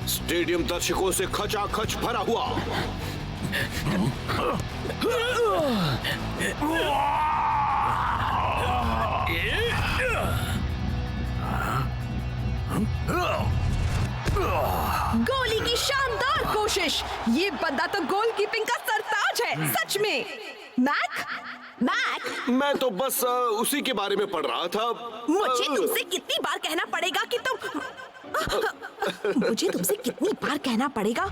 Stadium दर्शकों से खचाखच भरा हुआ। गोली की शानदार कोशिश। ये बंदा तो गोलकीपिंग का सरताज है, सच में। मैक, मैं तो बस उसी के बारे में पढ़ रहा था। मुझे तुमसे कितनी बार कहना पड़ेगा कि तुम मुझे तुमसे कितनी बार कहना पड़ेगा।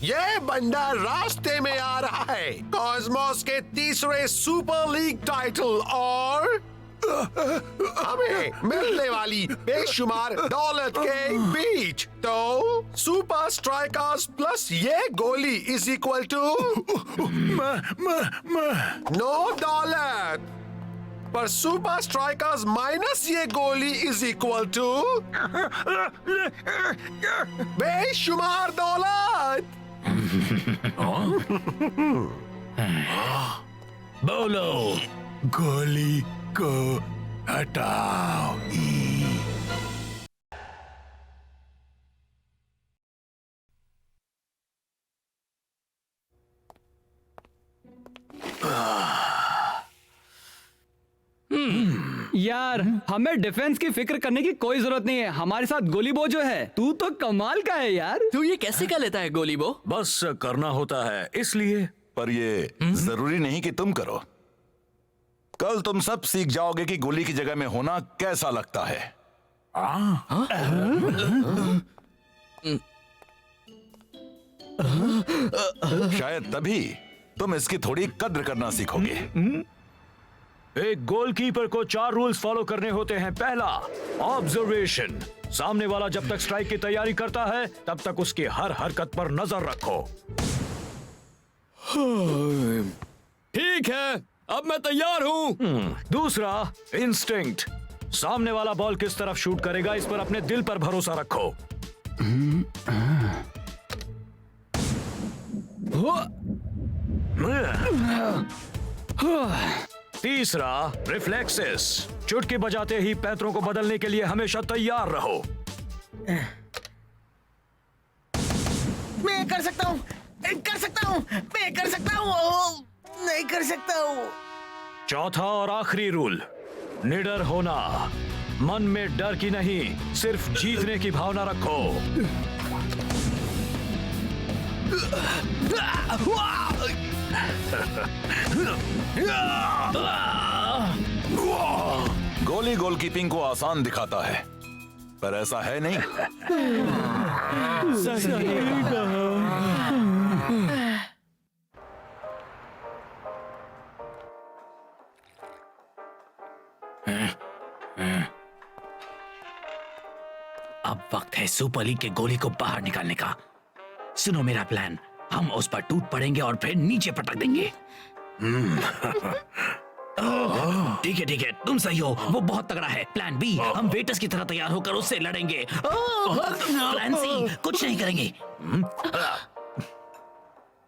ये बंदा रास्ते में आ रहा है कॉस्मोस के तीसरे सुपर लीग टाइटल और हमें मिलने वाली बेशुमार दौलत के बीच। तो सुपर स्ट्राइकर्स प्लस ये गोली इज इक्वल टू नो दौलत, पर सुपर स्ट्राइकर्स माइनस ये गोली इज इक्वल टू बेशुमार दौलत। बोलो, गोली को हटाओ। यार, हमें डिफेंस की फिक्र करने की कोई जरूरत नहीं है। हमारे साथ गोलीबो जो है, तू तो कमाल का है यार। तू ये कैसे कर लेता है गोलीबो? बस करना होता है इसलिए। पर ये जरूरी नहीं कि तुम करो। कल तुम सब सीख जाओगे कि गोली की जगह में होना कैसा लगता है। शायद तभी तुम इसकी थोड़ी कद्र करना सीखोगे। एक गोलकीपर को 4 रूल्स फॉलो करने होते हैं। पहला, ऑब्जर्वेशन। सामने वाला जब तक स्ट्राइक की तैयारी करता है तब तक उसकी हर हरकत पर नजर रखो। ठीक है, अब मैं तैयार हूँ। दूसरा, इंस्टिंक्ट। सामने वाला बॉल किस तरफ शूट करेगा इस पर अपने दिल पर भरोसा रखो। तीसरा, रिफ्लेक्सेस। चुटकी बजाते ही पैरों को बदलने के लिए हमेशा तैयार रहो। मैं कर सकता हूँ, मैं कर सकता हूँ, नहीं कर सकता हूँ। चौथा और आखिरी रूल, निडर होना। मन में डर की नहीं, सिर्फ जीतने की भावना रखो। गोली गोलकीपिंग को आसान दिखाता है, पर ऐसा है नहीं। अब वक्त है सुपर लीग के गोली को बाहर निकालने का। सुनो मेरा प्लान, हम उस पर टूट पड़ेंगे और फिर नीचे पटक देंगे। ठीक है, तुम सही हो, वो बहुत तगड़ा है। प्लान बी, हम वेटर्स की तरह तैयार होकर उससे लड़ेंगे। प्लान सी, कुछ नहीं करेंगे।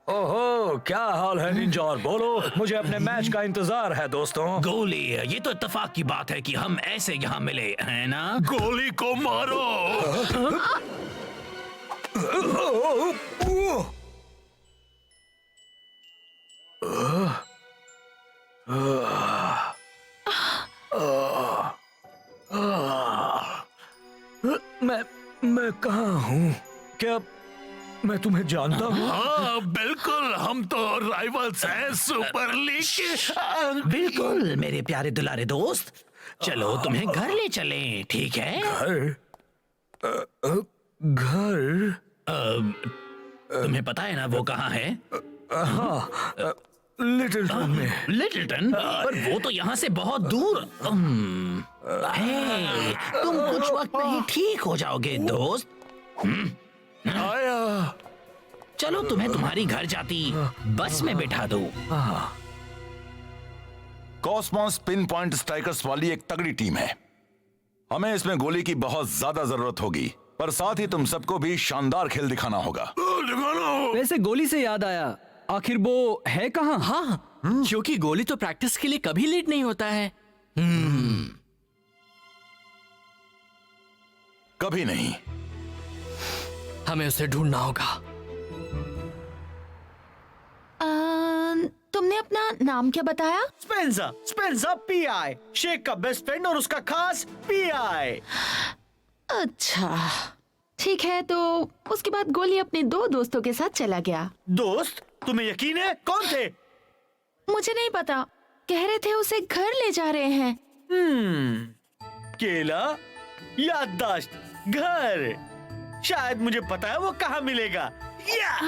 ओहो, क्या हाल है निंजा? बोलो, मुझे अपने मैच का इंतजार है दोस्तों। गोली, ये तो इत्तेफाक की बात है कि हम ऐसे यहाँ मिले हैं ना। गोली को मारो। मैं कहाँ हूँ? क्या मैं तुम्हें जानता हूँ? हाँ बिल्कुल, हम तो राइवल्स हैं सुपर लीग के। बिल्कुल मेरे प्यारे दुलारे दोस्त, चलो तुम्हें घर ले चलें, ठीक है? घर? तुम्हें पता है ना वो कहाँ है? हाँ, लिटिलटन में। लिटिलटन? पर वो तो यहाँ से बहुत दूर। हे, तुम कुछ वक्त में ही ठीक हो जाओगे दोस्त। आया। चलो तुम्हें तुम्हारी घर जाती बस में बिठा दो। कॉस्मोस पिन पॉइंट स्ट्राइकर्स वाली एक तगड़ी टीम है। हमें इसमें गोली की बहुत ज्यादा जरूरत होगी, पर साथ ही तुम सबको भी शानदार खेल दिखाना होगा। वैसे गोली से याद आया, आखिर वो है कहाँ? हाँ, क्योंकि गोली तो प्रैक्टिस के लिए कभी लेट नहीं होता है। कभी नहीं। हमें उसे ढूंढना होगा। तुमने अपना नाम क्या बताया? स्पेंसर, स्पेंसर पीआई, शेख का बेस्ट फ्रेंड और उसका खास पीआई। अच्छा ठीक है, तो उसके बाद गोली अपने 2 दोस्तों के साथ चला गया। दोस्त? तुम्हें यकीन है? कौन थे? मुझे नहीं पता, कह रहे थे उसे घर ले जा रहे हैं। केला, याददाश्त, घर। शायद मुझे पता है वो कहाँ मिलेगा। या!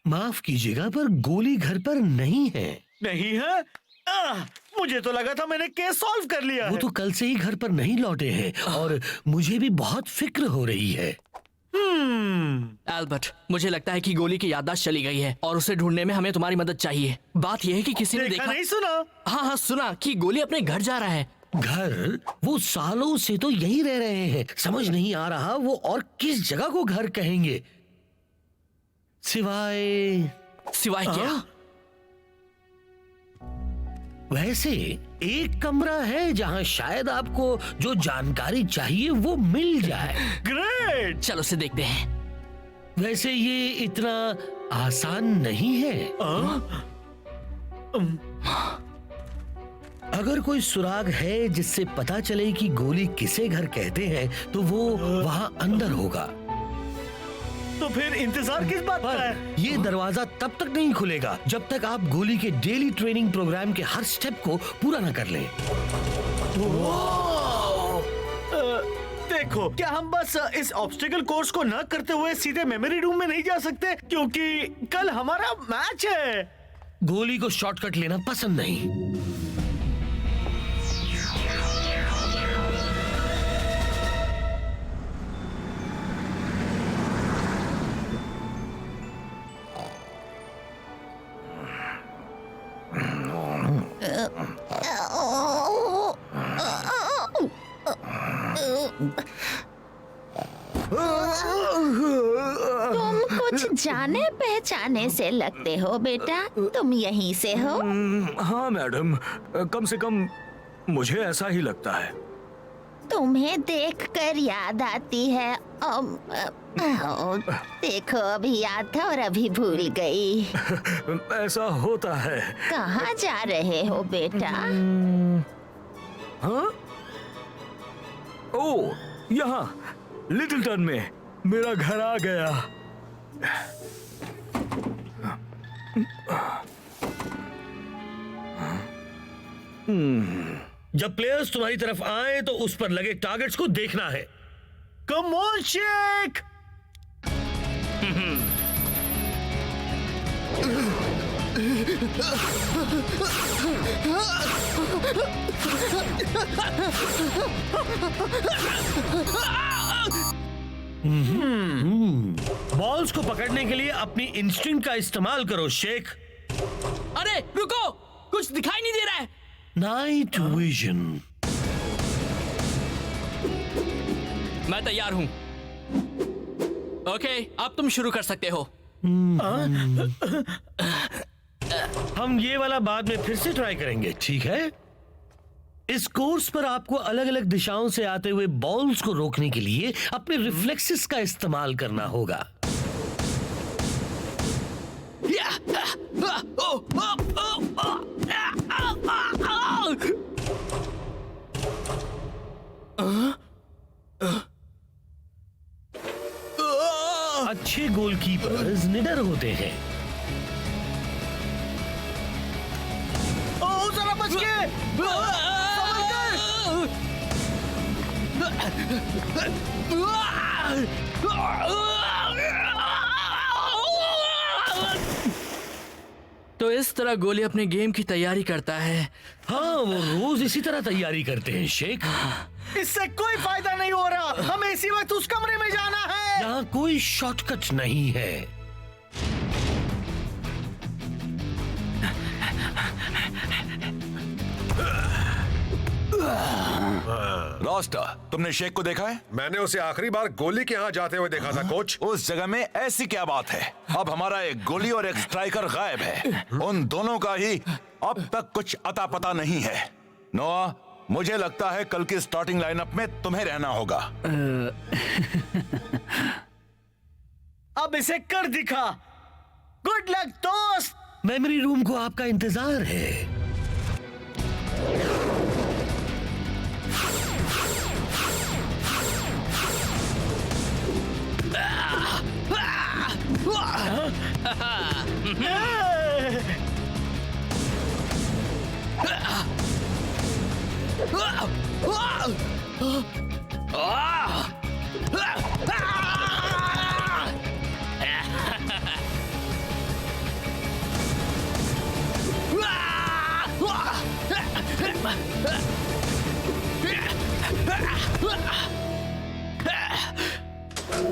माफ कीजिएगा पर गोली घर पर नहीं है। नहीं है? मुझे तो लगा था मैंने केस सॉल्व कर लिया वो है। तो कल से ही घर पर नहीं लौटे हैं और मुझे भी बहुत फिक्र हो रही है। एल्बर्ट, मुझे लगता है कि गोली की याददाश्त चली गई है और उसे ढूंढने में हमें तुम्हारी मदद चाहिए। बात यह है कि किसी ने देखा नहीं सुना? हाँ, सुना कि गोली अपने घर जा रहा है। घर? वो सालों से तो यही रह रहे हैं। समझ नहीं आ रहा वो और किस जगह को घर कहेंगे, सिवाय क्या? वैसे एक कमरा है जहां शायद आपको जो जानकारी चाहिए वो मिल जाए। ग्रेट! चलो उसे देखते हैं। वैसे ये इतना आसान नहीं है। अगर कोई सुराग है जिससे पता चले कि गोली किसे घर कहते हैं तो वो वहां अंदर होगा। तो फिर इंतजार किस बात का है? पर ये दरवाजा तब तक नहीं खुलेगा जब तक आप गोली के डेली ट्रेनिंग प्रोग्राम के हर स्टेप को पूरा न कर लें। देखो, क्या हम बस इस ऑब्स्टिकल कोर्स को न करते हुए सीधे मेमोरी रूम में नहीं जा सकते? क्योंकि कल हमारा मैच है। गोली को शॉर्टकट लेना पसंद नहीं। तुम कुछ जाने पहचाने से लगते हो बेटा, तुम यहीं से हो? हाँ मैडम, कम से कम मुझे ऐसा ही लगता है। तुम्हें देखकर याद आती है। देखो, अभी याद था और अभी भूल गई। ऐसा होता है। कहाँ जा रहे हो बेटा? हाँ? ओ, यहाँ लिटिलटन में मेरा घर आ गया। जब प्लेयर्स तुम्हारी तरफ आए तो उस पर लगे टारगेट्स को देखना है। Come on Sheikh! बॉल्स को पकड़ने के लिए अपनी इंस्टिंक्ट का इस्तेमाल करो शेख। अरे रुको, कुछ दिखाई नहीं दे रहा है। Night vision. मैं तैयार हूं। ओके, अब तुम शुरू कर सकते हो। हम ये वाला बाद में फिर से ट्राई करेंगे, ठीक है? इस कोर्स पर आपको अलग अलग दिशाओं से आते हुए बॉल्स को रोकने के लिए अपने रिफ्लेक्सेस का इस्तेमाल करना होगा। अच्छे गोलकीपर्स निडर होते हैं। जरा बच के! तो इस तरह गोली अपने गेम की तैयारी करता है। हाँ, वो रोज इसी तरह तैयारी करते हैं शेख। इससे कोई फायदा नहीं हो रहा। हमें इसी वक्त उस कमरे में जाना है। यहाँ कोई शॉर्टकट नहीं है। रास्ता, तुमने शेख को देखा है? मैंने उसे आखिरी बार गोली के यहाँ जाते हुए देखा था कोच। उस जगह में ऐसी क्या बात है? अब हमारा एक गोली और एक स्ट्राइकर गायब है। उन दोनों का ही अब तक कुछ अता पता नहीं है। नोआ, मुझे लगता है कल की स्टार्टिंग लाइनअप में तुम्हें रहना होगा। अब इसे कर दिखा। गुड लक दोस्त। मेमोरी रूम को आपका इंतजार है।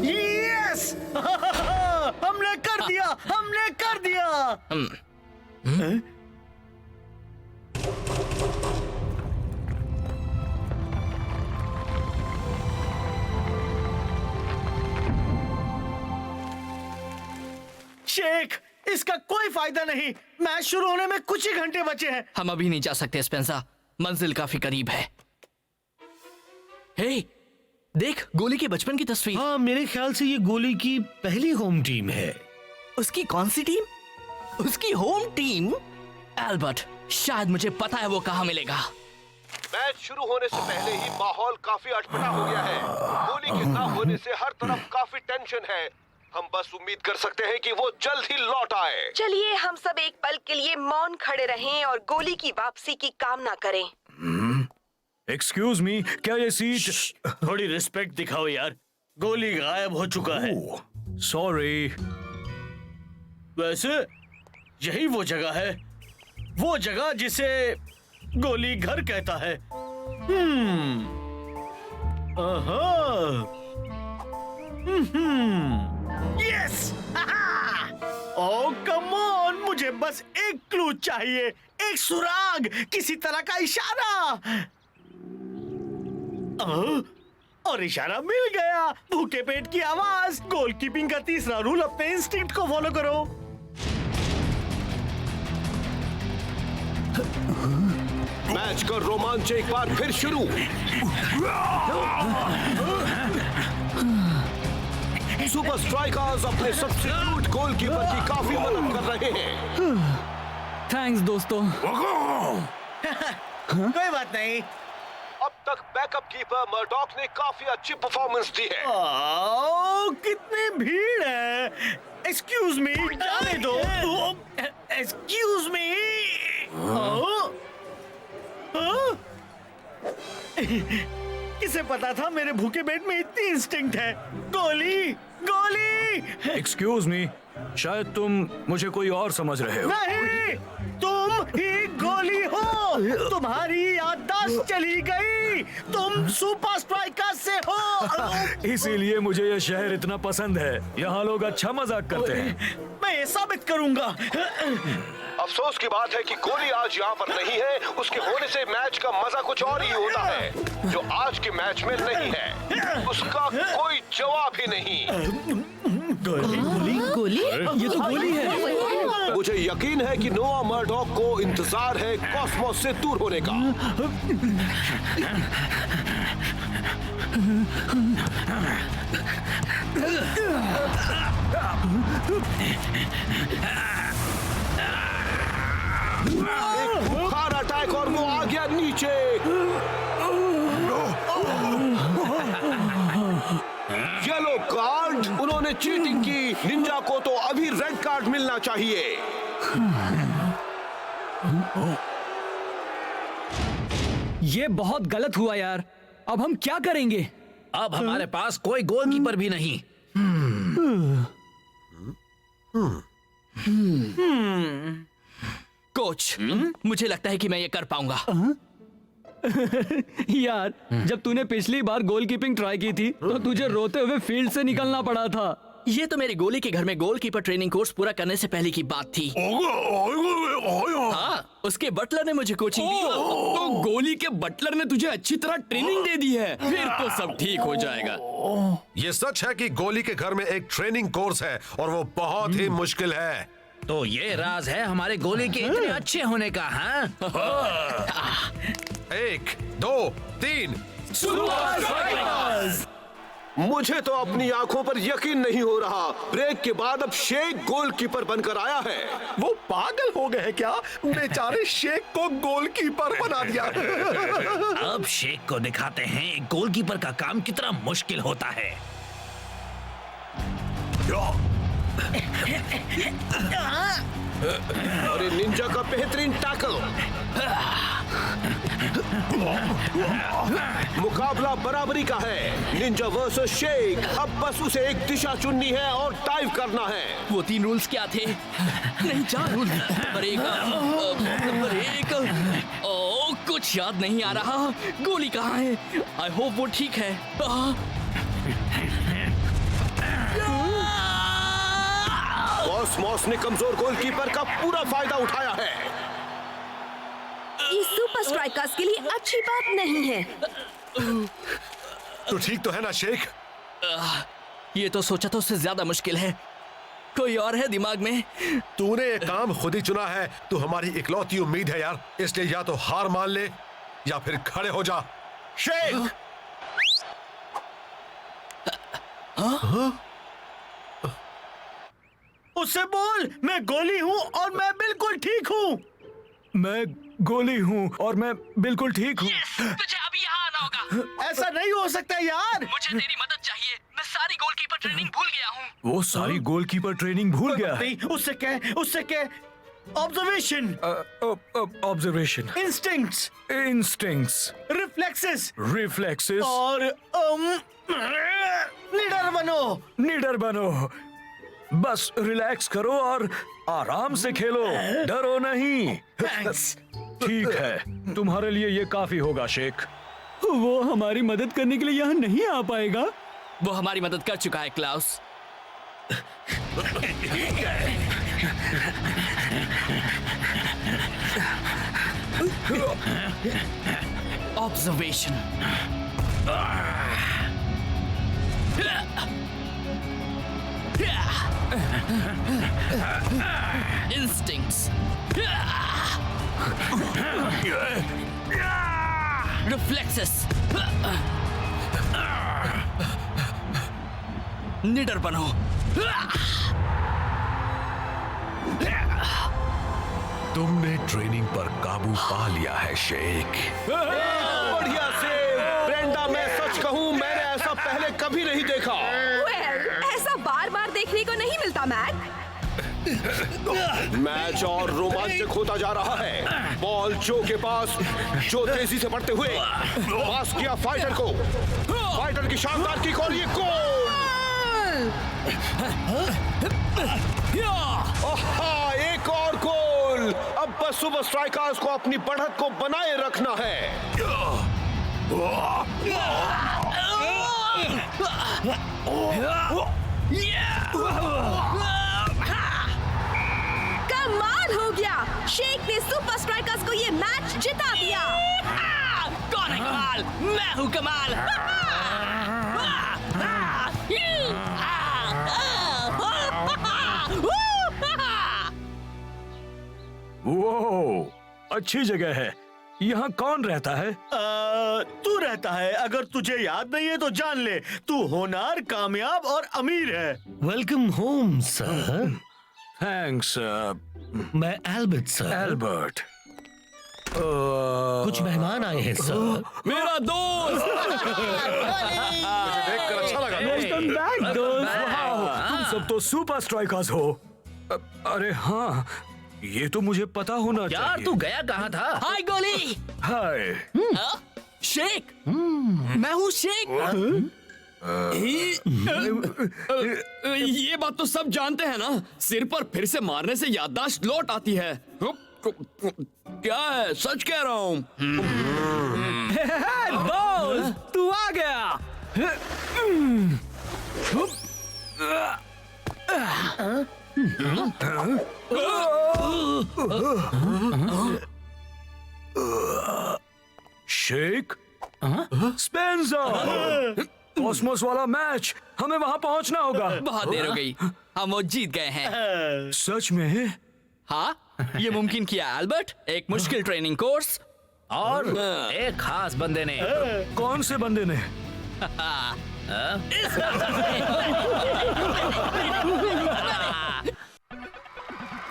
यस हमने कर दिया, हमने कर दिया। शेख, इसका कोई फायदा नहीं। मैच शुरू होने में कुछ ही घंटे बचे हैं। हम अभी नहीं जा सकते स्पेंसर, मंजिल काफी करीब है। हे, देख गोली के बचपन की तस्वीर। हाँ, मेरे ख्याल से ये गोली की पहली होम टीम है। उसकी कौन सी टीम? उसकी होम टीम? एल्बर्ट, शायद मुझे पता है वो कहाँ मिलेगा। मैच शुरू होने से पहले ही माहौल काफी अटपटा हो गया है। गोली के ना होने से हर तरफ काफी टेंशन है। हम बस उम्मीद कर सकते हैं कि वो जल्द ही लौट आए। चलिए हम सब एक पल के लिए मौन खड़े रहें और गोली की वापसी की कामना करें। एक्सक्यूज मी, क्या ये सीट? थोड़ी रिस्पेक्ट दिखाओ यार। गोली गायब हो चुका है। सॉरी। वैसे यही वो जगह है, वो जगह जिसे गोली घर कहता है। यस! ओह कम ऑन, मुझे बस एक क्लू चाहिए, एक सुराग, किसी तरह का इशारा। और इशारा मिल गया। भूखे पेट की आवाज। गोलकीपिंग का तीसरा रूल, अपने इंस्टिंक्ट को फॉलो करो। मैच का रोमांच एक बार फिर शुरू। सुपर स्ट्राइकर्स अपने सब्स्टिट्यूट गोलकीपर की काफी मदद कर रहे हैं। थैंक्स दोस्तों। कोई बात नहीं। अब तक बैकअप कीपर मर्डॉक ने काफी अच्छी परफॉर्मेंस दी है। कितनी भीड़ है। एक्सक्यूज मी, जाने दो। Excuse me. किसे पता था मेरे भूखे पेट में इतनी इंस्टिंक्ट है। गोली, गोली। एक्सक्यूज मी, शायद तुम मुझे कोई और समझ रहे हो। नहीं, तुम ही गोली हो। तुम्हारी याददाश्त चली गई। तुम सुपर स्ट्राइकर से हो। इसीलिए मुझे यह शहर इतना पसंद है। यहाँ लोग अच्छा मजाक करते हैं। मैं ये साबित करूंगा। अफसोस की बात है कि गोली आज यहाँ पर नहीं है। उसके होने से मैच का मजा कुछ और ही होता है, जो आज के मैच में नहीं है। उसका कोई जवाब ही नहीं। गोली? ये तो गोली है। मुझे यकीन है कि नोआ मर्डॉक को इंतजार है कॉस्मोस से दूर होने का। एक बुखार अटैक और वो आ गया नीचे। Yellow card. उन्होंने चीटिंग की। निंजा को तो अभी रेड कार्ड मिलना चाहिए। ये बहुत गलत हुआ यार। अब हम क्या करेंगे? अब हमारे पास कोई गोलकीपर भी नहीं। कोच, मुझे लगता है कि मैं ये कर पाऊंगा। यार, जब तूने पिछली बार गोलकीपिंग ट्राई की थी तो तुझे रोते हुए फील्ड से निकलना पड़ा था। ये तो मेरे गोली के घर में गोलकीपर ट्रेनिंग कोर्स पूरा करने से पहले की बात थी। हाँ, उसके बटलर ने मुझे कोचिंग दी। तो गोली के बटलर ने तुझे अच्छी तरह ट्रेनिंग दे दी है। फिर तो सब ठीक हो जाएगा। ये सच है कि गोली के घर में एक ट्रेनिंग कोर्स है और वो बहुत ही मुश्किल है। तो ये राज है हमारे गोली के इतने अच्छे होने का, हाँ? 1, 2, 3 मुझे तो अपनी आंखों पर यकीन नहीं हो रहा। ब्रेक के बाद अब शेख गोलकीपर बनकर आया है। वो पागल हो गए क्या? बेचारे शेख को गोलकीपर बना दिया। अब शेख को दिखाते हैं एक गोलकीपर का काम कितना मुश्किल होता है। और निंजा का बेहतरीन टैकल। मुकाबला बराबरी का है। Ninja versus Sheikh. अब बस उसे एक दिशा चुननी है और डाइव करना है। वो 3 रूल्स क्या थे? नहीं, 4 रूल। नंबर एक। ओ, कुछ याद नहीं आ रहा। गोली कहाँ है? आई होप वो ठीक है। कॉस्मोस ने कमजोर गोलकीपर का पूरा फायदा उठाया है। ये सुपर स्ट्राइकर्स के लिए अच्छी बात नहीं है। तो ठीक तो है ना शेख? ये तो सोचा तो उससे ज्यादा मुश्किल है। कोई और है दिमाग में? तूने ये काम खुद ही चुना है। तू हमारी इकलौती उम्मीद है यार, इसलिए या तो हार मान ले या फिर खड़े हो जा। शेख! उससे बोल मैं गोली हूँ और मैं बिल्कुल ठीक हूँ। मैं गोली हूँ और मैं बिल्कुल ठीक हूँ। तुझे अभी यहाँ आना होगा। ऐसा नहीं हो सकता यार। मुझे तेरी मदद चाहिए। मैं सारी गोलकीपर ट्रेनिंग भूल गया हूँ। वो सारी गोलकीपर ट्रेनिंग भूल गया है। नहीं, उससे क्या ऑब्जर्वेशन, ऑब्जर्वेशन, इंस्टिंक्ट्स, रिफ्लेक्सेस और निडर बनो। बस रिलैक्स करो और आराम से खेलो, डरो नहीं। ठीक है, तुम्हारे लिए ये काफी होगा शेख। वो हमारी मदद करने के लिए यहाँ नहीं आ पाएगा। वो हमारी मदद कर चुका है क्लाउस। ऑब्जर्वेशन, इंस्टिंक्ट्स, रिफ्लेक्सेस, निडर बनो। तुमने ट्रेनिंग पर काबू पा लिया है शेख। बढ़िया से ब्रेंडा, मैं सच कहूँ मैंने ऐसा पहले कभी नहीं देखा। ऐसा बार बार देखने को नहीं मिलता मैक। मैच और रोमांचक होता जा रहा है। बॉल जो के पास, जो तेजी से बढ़ते हुए पास किया फाइटर को। फाइटर की शानदार किक और ये गोल। आहा, एक और गोल। अब बस सुपर स्ट्राइकर्स को अपनी बढ़त को बनाए रखना है। कमाल हो गया, शेख ने सुपर स्ट्राइकर्स को ये मैच जिता दिया। कौन है कमाल? मैं हूँ कमाल। वो अच्छी जगह है। यहाँ कौन रहता है? तू रहता है। अगर तुझे याद नहीं है तो जान ले, तू होनहार, कामयाब और अमीर है। Welcome home sir. थैंक्स मैं एल्बर्ट सर। एल्बर्ट। कुछ मेहमान आए हैं सर। मेरा दोस्त। मुझे देखकर अच्छा लगा। तुम सब तो सुपर स्ट्राइकर्स हो। अरे हाँ, ये तो मुझे पता होना यार चाहिए। तू गया कहाँ था? हाय गोली। हाय। शेख। मैं हूँ शेख। ये बात तो सब जानते हैं ना। सिर पर फिर से मारने से याददाश्त लौट आती है। क्या है? सच कह रहा हूँ। दोस्त, तू आ गया। शेख, स्पेंसर, कॉस्मोस वाला मैच, हमें वहां पहुंचना होगा। बहुत देर हो गई, हम वो जीत गए हैं। सच में? हाँ, ये मुमकिन किया एल्बर्ट। एक मुश्किल ट्रेनिंग कोर्स और एक खास बंदे ने। कौन से बंदे ने?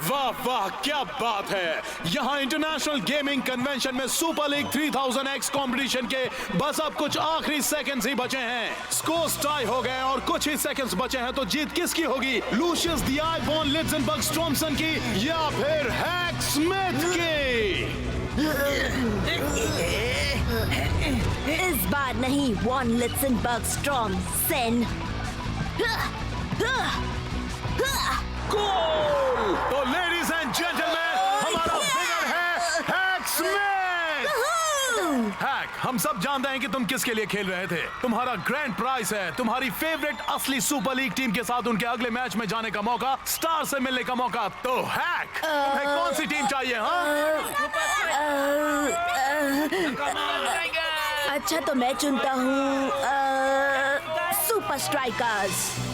वाह वाह, क्या बात है। यहाँ इंटरनेशनल गेमिंग कन्वेंशन में सुपर लीग 3000X कंपटीशन के बस अब कुछ आखिरी सेकंड्स ही बचे हैं। स्कोर्स टाई हो गए और कुछ ही सेकंड्स बचे हैं, तो जीत किसकी होगी? लूशियस द आईबॉर्न लिड्सनबर्ग स्ट्रॉमसन की या फिर हैक स्मिथ की? इस बार नहीं, वॉन लिड्सनबर्ग स्ट्रॉमसन। गोल! तो लेडीज एंड जेंटलमैन, हमारा विनर है हैक स्मिथ। हैक, हम सब जानते हैं कि तुम किसके लिए खेल रहे थे। तुम्हारा ग्रैंड प्राइज है तुम्हारी फेवरेट असली सुपर लीग टीम के साथ उनके अगले मैच में जाने का मौका, स्टार से मिलने का मौका। तो हैक, तुम्हें कौन सी टीम चाहिए? अच्छा, तो मैं चुनता हूँ सुपर स्ट्राइकर्स।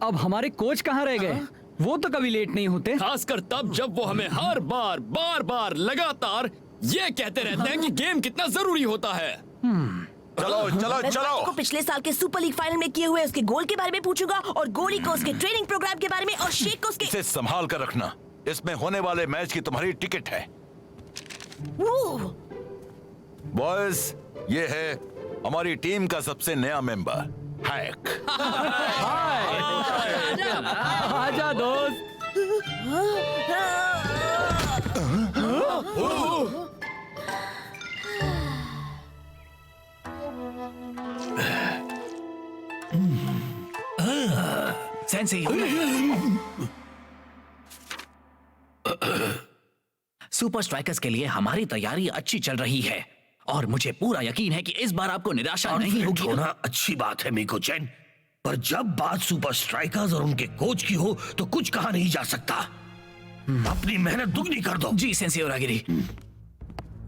अब हमारे कोच कहाँ रह गए? वो तो कभी लेट नहीं होते। खासकर तब जब वो हमें हर बार बार लगातार ये कहते रहते हैं कि गेम कितना जरूरी होता है। चलो चलो मैं चलो। को पिछले साल के सुपर लीग फाइनल में किए हुए उसके गोल के बारे में पूछूंगा और गोली को उसके ट्रेनिंग प्रोग्राम के बारे में और शेख को उसके। इसे संभाल कर रखना, इसमें होने वाले मैच की तुम्हारी टिकट है। बॉयज, ये है हमारी टीम का सबसे नया मेंबर हैक। आजा दोस्त। सेंसी, सुपर स्ट्राइकर्स के लिए हमारी तैयारी अच्छी चल रही है और मुझे पूरा यकीन है कि इस बार आपको निराशा नहीं होगी। होना अच्छी बात है मीको चैन, पर जब बात सुपर स्ट्राइकर्स और उनके कोच की हो तो कुछ कहा नहीं जा सकता। अपनी मेहनत दुगनी कर दो। जी सेंसी ओरागिरी।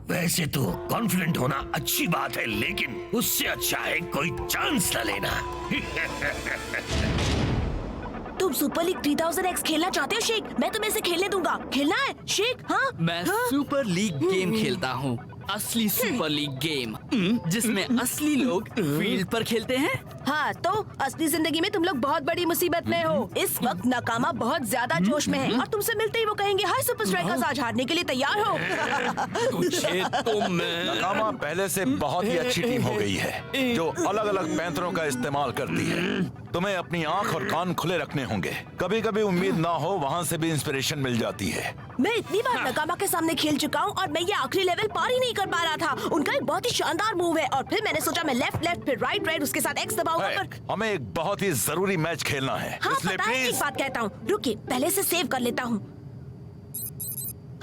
वैसे तो कॉन्फिडेंट होना अच्छी बात है, लेकिन उससे अच्छा है कोई चांस न लेना। तुम सुपर लीग 3000X खेलना चाहते हो शेख? मैं तुम्हें इसे खेलने दूंगा। खेलना है शेख? हाँ, मैं सुपर लीग गेम खेलता हूँ, असली सुपर लीग गेम, जिसमें असली लोग फील्ड पर खेलते हैं। हाँ, तो असली जिंदगी में तुम लोग बहुत बड़ी मुसीबत में हो। इस वक्त नाकामा बहुत ज्यादा जोश में है और तुमसे मिलते ही वो कहेंगे, हाय सुपर स्ट्राइकर्स, आज हारने के लिए तैयार हो? तुझे तो मैं। नाकामा पहले से बहुत ही अच्छी टीम हो गई है जो अलग अलग पैंतरों का इस्तेमाल करती है। तुम्हें अपनी आंख और कान खुले रखने होंगे। कभी कभी उम्मीद ना हो, वहाँ से भी इंस्पिरेशन मिल जाती है। मैं इतनी बार नाकामा के सामने खेल चुका हूँ और मैं ये आखिरी लेवल पार ही नहीं कर पा रहा था। उनका एक बहुत ही शानदार मूव है और फिर मैंने सोचा मैं लेफ्ट फिर राइट उसके साथ एक्स दबाऊंगा, पर हमें एक बहुत ही जरूरी मैच खेलना है। हाँ, इसलिए पता है, एक प्लीज बात कहता हूँ, रुकिए, पहले से सेव कर लेता हूँ।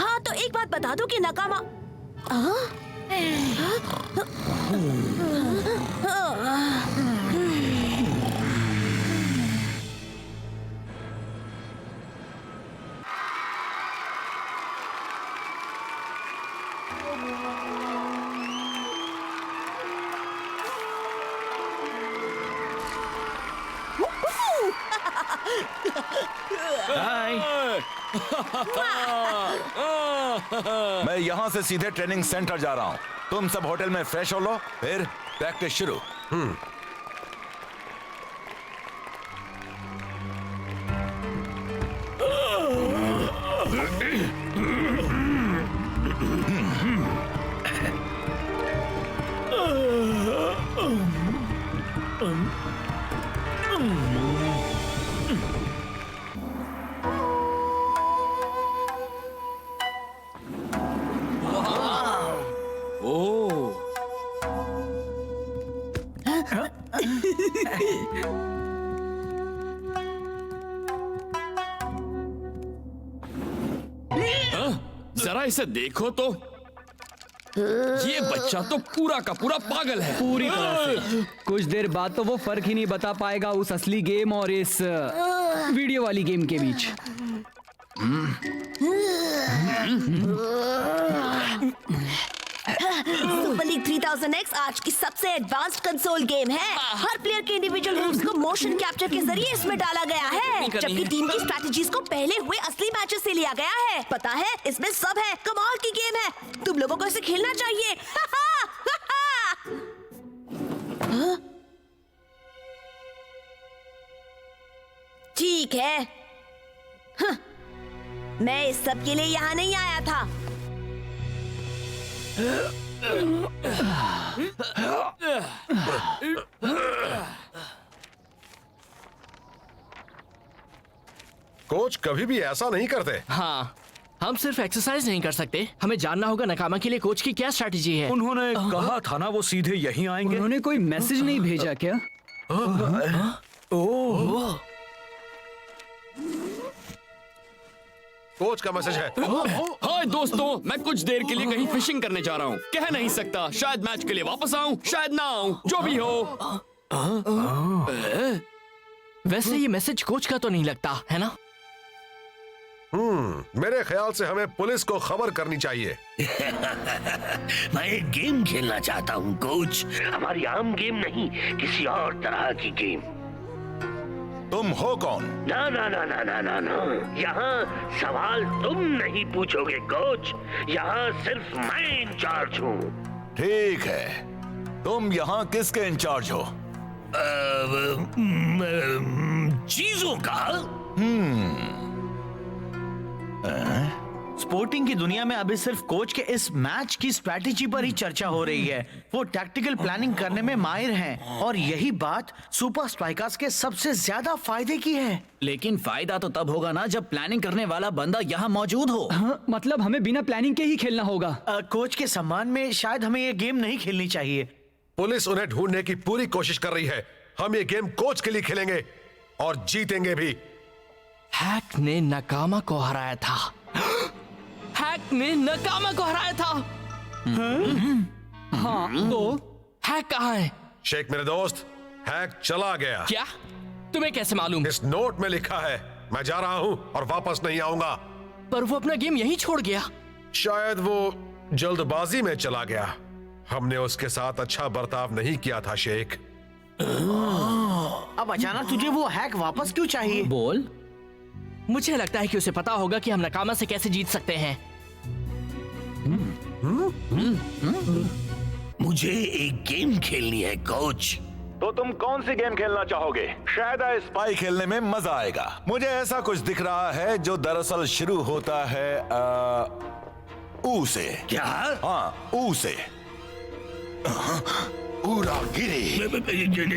हाँ, तो एक बात बता दो कि नाकामा मैं यहाँ से सीधे ट्रेनिंग सेंटर जा रहा हूँ। तुम सब होटल में फ्रेश हो लो, फिर प्रैक्टिस शुरू। जरा इसे देखो तो, ये बच्चा तो पूरा का पूरा पागल है। पूरी तरह से। कुछ देर बाद तो वो फर्क ही नहीं बता पाएगा उस असली गेम और इस वीडियो वाली गेम के बीच। सुपर लीग 3000X आज की सबसे एडवांस्ड कंसोल गेम है। हर प्लेयर के इंडिविजुअल मूव्स को मोशन कैप्चर के जरिए इसमें डाला गया है, जबकि टीम की स्ट्रैटेजीज को पहले हुए असली मैचेस से लिया गया है। पता है, इसमें सब है। कमाल की गेम है, तुम लोगों को इसे खेलना चाहिए। ठीक है, मैं इस सब के लिए यहाँ नहीं आया था। कोच कभी भी ऐसा नहीं करते। हाँ, हम सिर्फ एक्सरसाइज नहीं कर सकते, हमें जानना होगा नकामा के लिए कोच की क्या स्ट्रैटेजी है। उन्होंने कहा था ना वो सीधे यहीं आएंगे। उन्होंने कोई मैसेज नहीं भेजा क्या? ओह, कोच का मैसेज है। हाय दोस्तों, मैं कुछ देर के लिए कहीं फिशिंग करने जा रहा हूँ। कह नहीं सकता, शायद मैच के लिए वापस आऊँ, शायद ना आऊँ, जो भी हो। वैसे ये मैसेज कोच का तो नहीं लगता है ना? मेरे ख्याल से हमें पुलिस को खबर करनी चाहिए। मैं एक गेम खेलना चाहता हूँ कोच, हमारी आम गेम नहीं, किसी और तरह की गेम। तुम हो कौन? ना ना ना ना ना ना ना, यहाँ सवाल तुम नहीं पूछोगे कोच, यहाँ सिर्फ मैं इंचार्ज हूँ। ठीक है, तुम यहाँ किसके इंचार्ज हो? चीजों का। स्पोर्टिंग की दुनिया में अभी सिर्फ कोच के इस मैच की स्ट्रैटेजी पर ही चर्चा हो रही है। वो टैक्टिकल प्लानिंग करने में माहिर हैं और यही बात सुपर स्ट्राइकर्स के सबसे ज्यादा फायदे की है। लेकिन फायदा तो तब होगा ना जब प्लानिंग करने वाला बंदा यहाँ मौजूद हो। हाँ, मतलब हमें बिना प्लानिंग के ही खेलना होगा। कोच के सम्मान में शायद हमें ये गेम नहीं खेलनी चाहिए। पुलिस उन्हें ढूंढने की पूरी कोशिश कर रही है। हम ये गेम कोच के लिए खेलेंगे और जीतेंगे भी। हैक ने नकामा को हराया था। हैक ने नकामा को हराया था। हाँ, तो हैक कहाँ है? शेख मेरे दोस्त, हैक चला गया। क्या? तुम्हें कैसे मालूम? इस नोट में लिखा है। मैं जा रहा हूँ और वापस नहीं आऊंगा। पर वो अपना गेम यहीं छोड़ गया। शायद वो जल्दबाजी में चला गया। हमने उसके साथ अच्छा बर्ताव नहीं किया था शेख। अब अचानक तुझे वो हैक वापस क्यों चाहिए? बोल। मुझे लगता है कि उसे पता होगा कि हम नकामा से कैसे जीत सकते हैं। मुझे एक गेम खेलनी है कोच। तो तुम कौन सी गेम खेलना चाहोगे? शायद स्पाई खेलने में मजा आएगा। मुझे ऐसा कुछ दिख रहा है जो दरअसल शुरू होता है ऊ से। क्या? हाँ, ऊ से। उरागिरी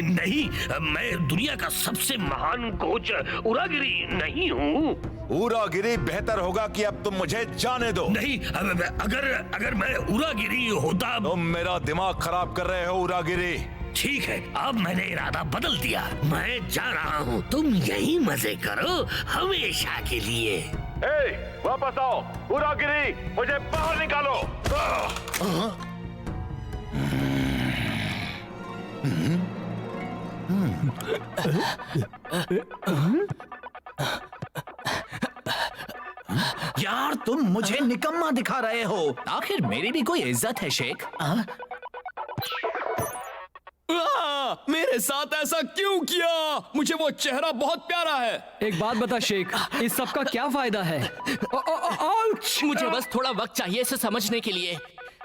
नहीं, मैं दुनिया का सबसे महान कोच उरागिरी नहीं हूँ। उरागिरी बेहतर होगा कि अब तुम मुझे जाने दो। नहीं, अगर मैं उरागिरी होता। तुम मेरा दिमाग खराब कर रहे हो उरागिरी। ठीक है, अब मैंने इरादा बदल दिया। मैं जा रहा हूँ, तुम यही मजे करो हमेशा के लिए। वापस आओ उरागिरी, मुझे बाहर निकालो। यार तुम मुझे निकम्मा दिखा रहे हो। आखिर मेरी भी कोई इज्जत है शेख। मेरे साथ ऐसा क्यों किया? मुझे वो चेहरा बहुत प्यारा है। एक बात बता शेख, इस सब का क्या फायदा है? मुझे बस थोड़ा वक्त चाहिए इसे समझने के लिए।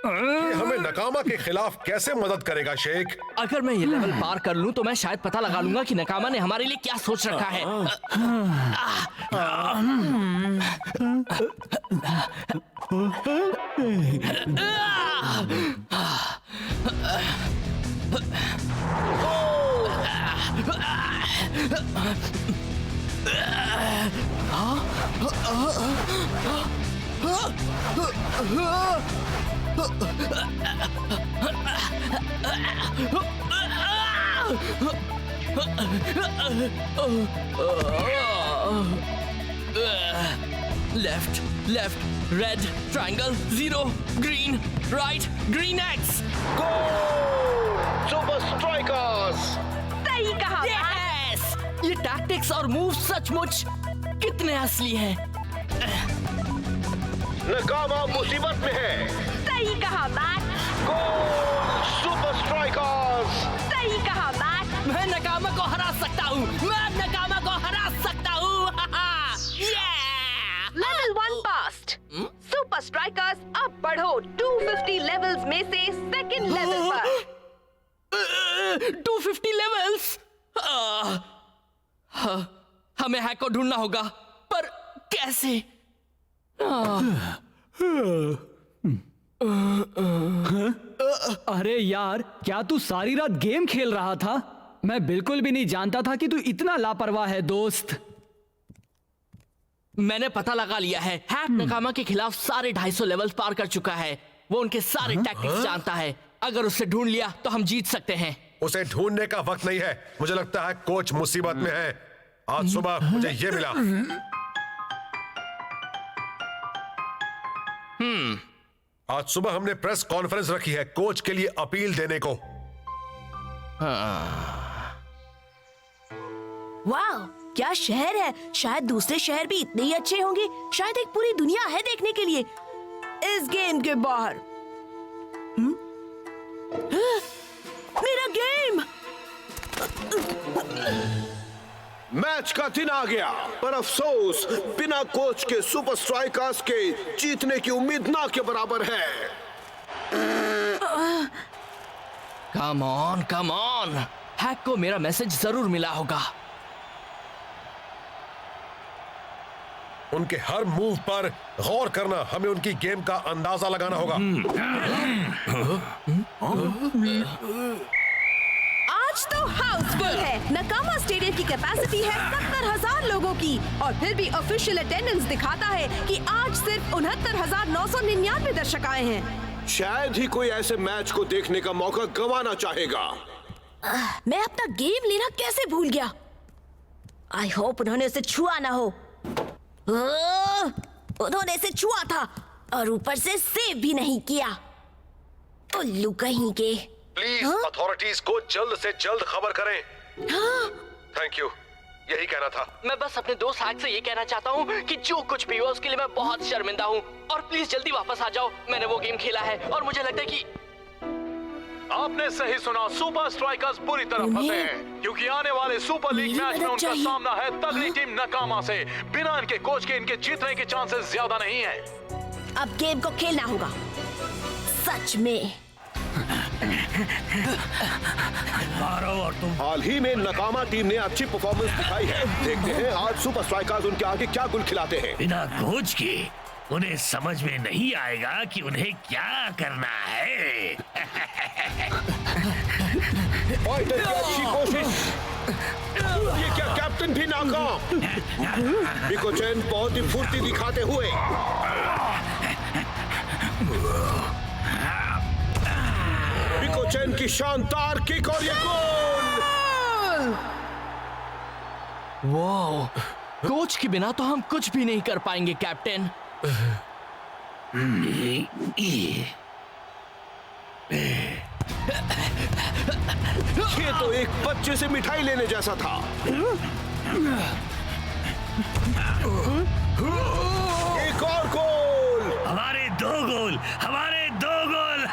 ये हमें नकामा के खिलाफ कैसे मदद करेगा शेख? अगर मैं ये लेवल पार कर लूं तो मैं शायद पता लगा लूंगा कि नकामा ने हमारे लिए क्या सोच रखा है। Left, left, red, triangle, 0, green, right, green X. Go! Super strikers! सही कहा। Yes! ये टैक्टिक्स और मूव सचमुच कितने असली हैं। नकामा मुसीबत में है। सही कहा मैक। गोल सुपर स्ट्राइकर्स। सही कहा मैक। मैं नकामा को हरा सकता हूँ, मैं नकामा को हरा सकता हूँ। Level 1 past. सुपर स्ट्राइकर्स अब बढ़ो 250 लेवल्स में से सेकंड लेवल पर। 250 लेवल्स। हमें हैक को ढूंढना होगा, पर कैसे? अरे यार, क्या तू सारी रात गेम खेल रहा था? मैं बिल्कुल भी नहीं जानता था कि तू इतना लापरवाह है दोस्त। मैंने पता लगा लिया है, हैक नकामा के खिलाफ सारे 250 लेवल्स पार कर चुका है। वो उनके सारे टैक्टिक्स जानता है। अगर उसे ढूंढ लिया तो हम जीत सकते हैं। उसे ढूंढने का वक्त नहीं है। मुझे लगता है कोच मुसीबत में है। आज सुबह मुझे ये मिला। आज सुबह हमने प्रेस कॉन्फ्रेंस रखी है कोच के लिए अपील देने को। वाह, क्या शहर है। शायद दूसरे शहर भी इतने ही अच्छे होंगे। शायद एक पूरी दुनिया है देखने के लिए इस गेम के बाहर। मेरा गेम। मैच का दिन आ गया, पर अफसोस बिना कोच के सुपर स्ट्राइकर्स के जीतने की उम्मीद ना के बराबर है। Come on. हैक को मेरा मैसेज जरूर मिला होगा। उनके हर मूव पर गौर करना, हमें उनकी गेम का अंदाजा लगाना होगा। आज तो हाउसफुल है। नकामा स्टेडियम की कैपेसिटी है 70,000 लोगों की, और फिर भी ऑफिशियल अटेंडेंस दिखाता है कि आज सिर्फ 69,999 दर्शक आए हैं। शायद ही कोई ऐसे मैच को देखने का मौका गंवाना चाहेगा। मैं अपना गेम लेना कैसे भूल गया। आई होप उन्होंने उसे छुआ ना हो। उन्होंने इसे छुआ था और ऊपर से सेव भी नहीं किया। उल्लू कहीं के। प्लीज अथॉरिटीज को जल्द से जल्द खबर करें। थैंक यू, यही कहना था। मैं बस अपने दोस्त हैक से ये कहना चाहता हूँ कि जो कुछ भी हुआ उसके लिए मैं बहुत शर्मिंदा हूँ, और प्लीज जल्दी वापस आ जाओ। मैंने वो गेम खेला है और मुझे लगता है कि आपने सही सुना, सुपर स्ट्राइकर्स पूरी तरह फंसे हैं, क्योंकि आने वाले सुपर लीग मैच में उनका सामना है तगड़ी टीम नकामा से। बिना इनके कोच के इनके जीतने के चांसेस ज्यादा नहीं है। अब गेम को खेलना होगा सच में। हाल ही में नकामा टीम ने अच्छी परफॉर्मेंस दिखाई है। देखते हैं आज सुपर स्ट्राइकर्स उनके आगे क्या गुल खिलाते हैं। बिना कोच के उन्हें समझ में नहीं आएगा कि उन्हें क्या करना है। फाइटर की अच्छी कोशिश। ये क्या कैप्टन भी नाकाम। बिकोचैन बहुत ही फुर्ती दिखाते हुए। बिकोचैन की शानदार किक और ये गोल। वाह, कोच के बिना तो हम कुछ भी नहीं कर पाएंगे कैप्टन। ये तो एक बच्चे से मिठाई लेने जैसा था। एक और गोल। हमारे 2 गोल, हमारे 2 गोल।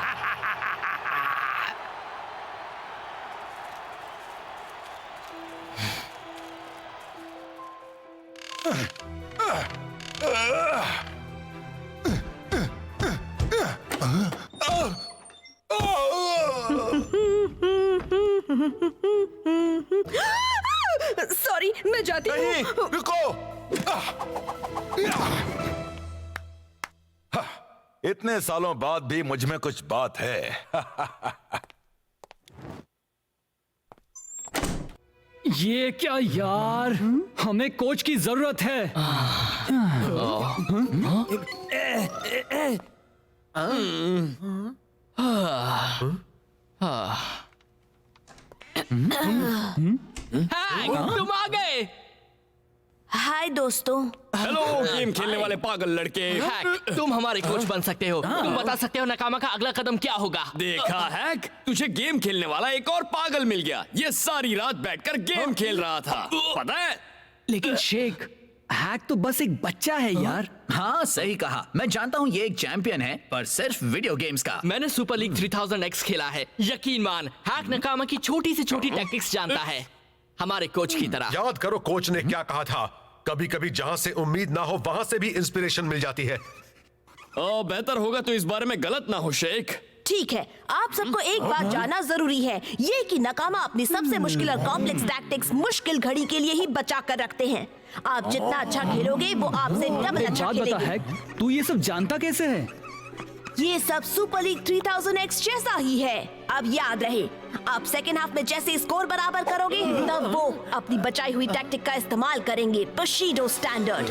सॉरी, मैं जाती हूँ। नहीं, रुको। इतने सालों बाद भी मुझ में कुछ बात है। ये क्या यार, हमें कोच की जरूरत है। तुम आ गए। हाय दोस्तों। हेलो गेम खेलने वाले पागल लड़के। हैक, तुम हमारे कोच बन सकते हो। तुम बता सकते हो नकामा का अगला कदम क्या होगा। देखा हैक, तुझे गेम खेलने वाला एक और पागल मिल गया। ये सारी रात बैठकर गेम खेल रहा था, पता है। लेकिन शेख, हैक तो बस एक बच्चा है यार। हाँ सही कहा, मैं जानता हूँ ये एक चैंपियन है, पर सिर्फ वीडियो गेम्स का। मैंने सुपर लीग 3000X खेला है, यकीन मान हैक नकामा की छोटी से छोटी टैक्टिक्स जानता है, हमारे कोच की तरह। याद करो कोच ने क्या कहा था, कभी कभी जहां से उम्मीद ना हो वहां से भी इंस्पिरेशन मिल जाती है। बेहतर होगा तो इस बारे में गलत ना हो शेख। ठीक है, आप सबको एक बात जानना जरूरी है, ये कि नकामा अपनी सबसे मुश्किल और कॉम्प्लेक्स टैक्टिक्स मुश्किल घड़ी के लिए ही बचा कर रखते हैं। आप जितना अच्छा खेलोगे वो आपसे डबल अच्छा खेलेंगे। तू ये सब जानता कैसे है? ये सब सुपर लीग 3000X जैसा ही है। अब याद रहे, आप सेकेंड हाफ में जैसे स्कोर बराबर करोगे तब वो अपनी बचाई हुई टैक्टिक का इस्तेमाल करेंगे, बशीडो स्टैंडर्ड।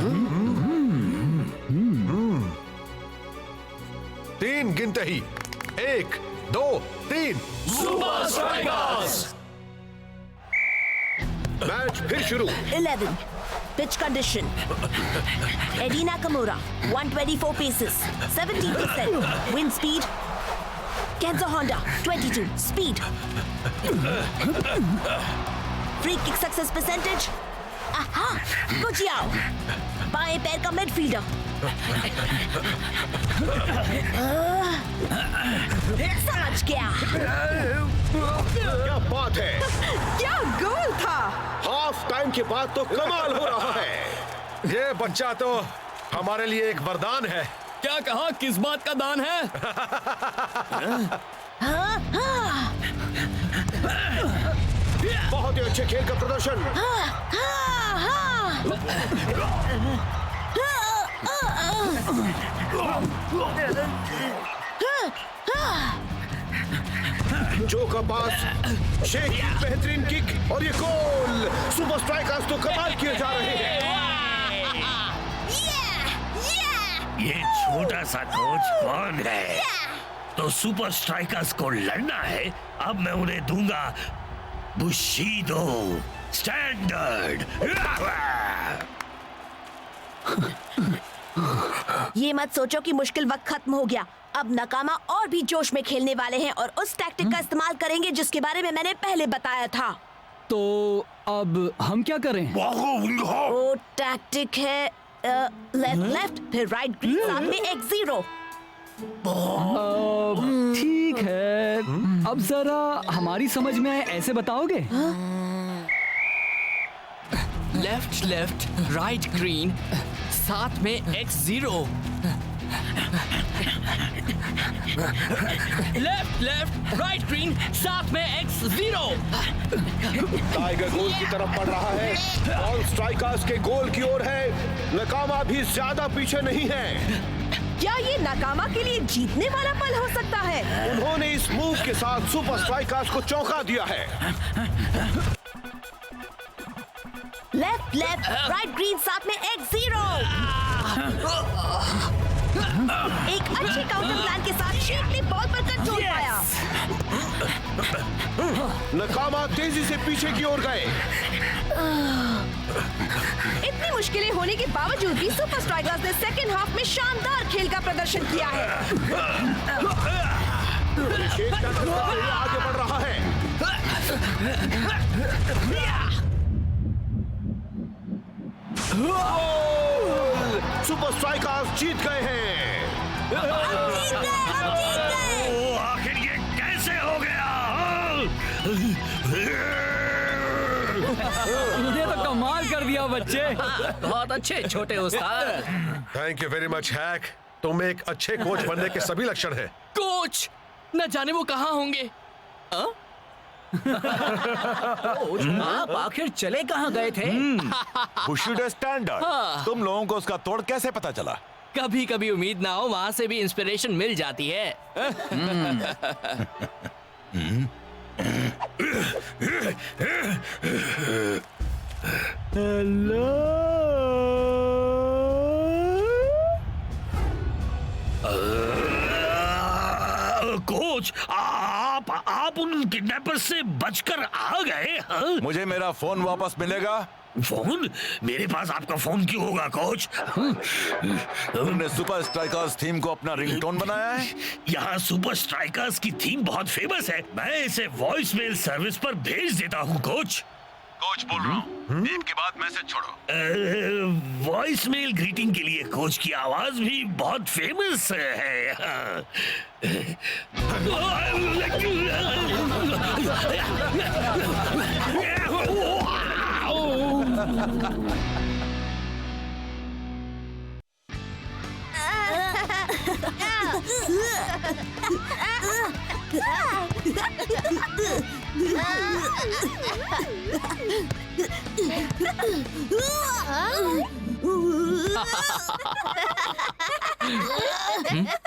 3 गिनते ही, 1 2 3 सुपर स्ट्राइकर्स। मैच फिर शुरू। 11 pitch condition. Eddie Nakamura 124 paces 70%. Wind speed Kenzo Honda 22 speed. Free kick success percentage. Aha! Gujiao बाएं पैर का मिडफील्डर। समझ गया। क्या बात है, क्या गोल था। हाफ टाइम के बाद तो कमाल हो रहा है। ये बच्चा तो हमारे लिए एक वरदान है। क्या कहा, किस बात का दान है? बहुत ही अच्छे खेल का प्रदर्शन। जो का पास, शेख की बेहतरीन किक और ये गोल। सुपर स्ट्राइकर्स तो कमाल किए जा रहे हैं। ये छोटा सा कोच कौन है? तो सुपर स्ट्राइकर्स को लड़ना है। अब मैं उन्हें दूंगा बुशीदो स्टैंडर्ड। ये मत सोचो कि मुश्किल वक्त खत्म हो गया। अब नकामा और भी जोश में खेलने वाले हैं और उस टैक्टिक का इस्तेमाल करेंगे जिसके बारे में मैंने पहले बताया था। तो अब हम क्या करें? वो टैक्टिक है लेफ्ट लेफ्ट फिर राइट ग्रीन साथ में X0। ठीक है, अब जरा हमारी समझ में आए ऐसे बताओगे? लेफ्ट लेफ्ट राइट ग्रीन साथ में X0। Left left right green साथ में X0। टाइगर गोल की तरफ बढ़ रहा है। ऑल स्ट्राइकर्स के गोल की ओर है। नकामा भी ज्यादा पीछे नहीं है। क्या ये नकामा के लिए जीतने वाला पल हो सकता है? उन्होंने इस मूव के साथ सुपर स्ट्राइकर्स को चौंका दिया है। लेफ्ट लेफ्ट राइट ग्रीन साथ में X0। एक अच्छे काउंटर प्लान के साथ शेख ने बॉल पर कंट्रोल पाया। नकामा तेजी से पीछे की ओर गए। इतनी मुश्किलें होने के बावजूद भी सुपर स्ट्राइकर्स ने सेकेंड हाफ में शानदार खेल का प्रदर्शन किया है। शेख का आगे बढ़ रहा है। सुपर स्ट्राइकर्स जीत गए हैं। हम जीत गए। आखिर ये कैसे हो गया? ये तो कमाल कर दिया बच्चे। बहुत अच्छे छोटे उस्ताद। Thank you very much hack, तुम एक अच्छे कोच बनने के सभी लक्षण हैं। कोच न जाने वो कहाँ होंगे। आप आखिर चले कहाँ गए थे? बुशीडो स्टैंडर्ड। तुम लोगों को उसका तोड़ कैसे पता चला? कभी कभी उम्मीद ना हो वहाँ से भी इंस्पिरेशन मिल जाती है। हेलो कोच, आप उन किडनैपर से बचकर आ गए? हाँ? मुझे मेरा फोन वापस मिलेगा? फोन? मेरे पास आपका फोन क्यों होगा कोच? तुमने सुपर स्ट्राइकर्स थीम को अपना रिंगटोन बनाया है? यहाँ सुपर स्ट्राइकर्स की थीम बहुत फेमस है। मैं इसे वॉइस मेल सर्विस पर भेज देता हूँ कोच। कोच बोल रहा हूँ। टीम के बाद मैसेज छोड़ो। वॉइस मेल ग्रीटिंग के लिए कोच की आवाज भी बहुत फेमस है।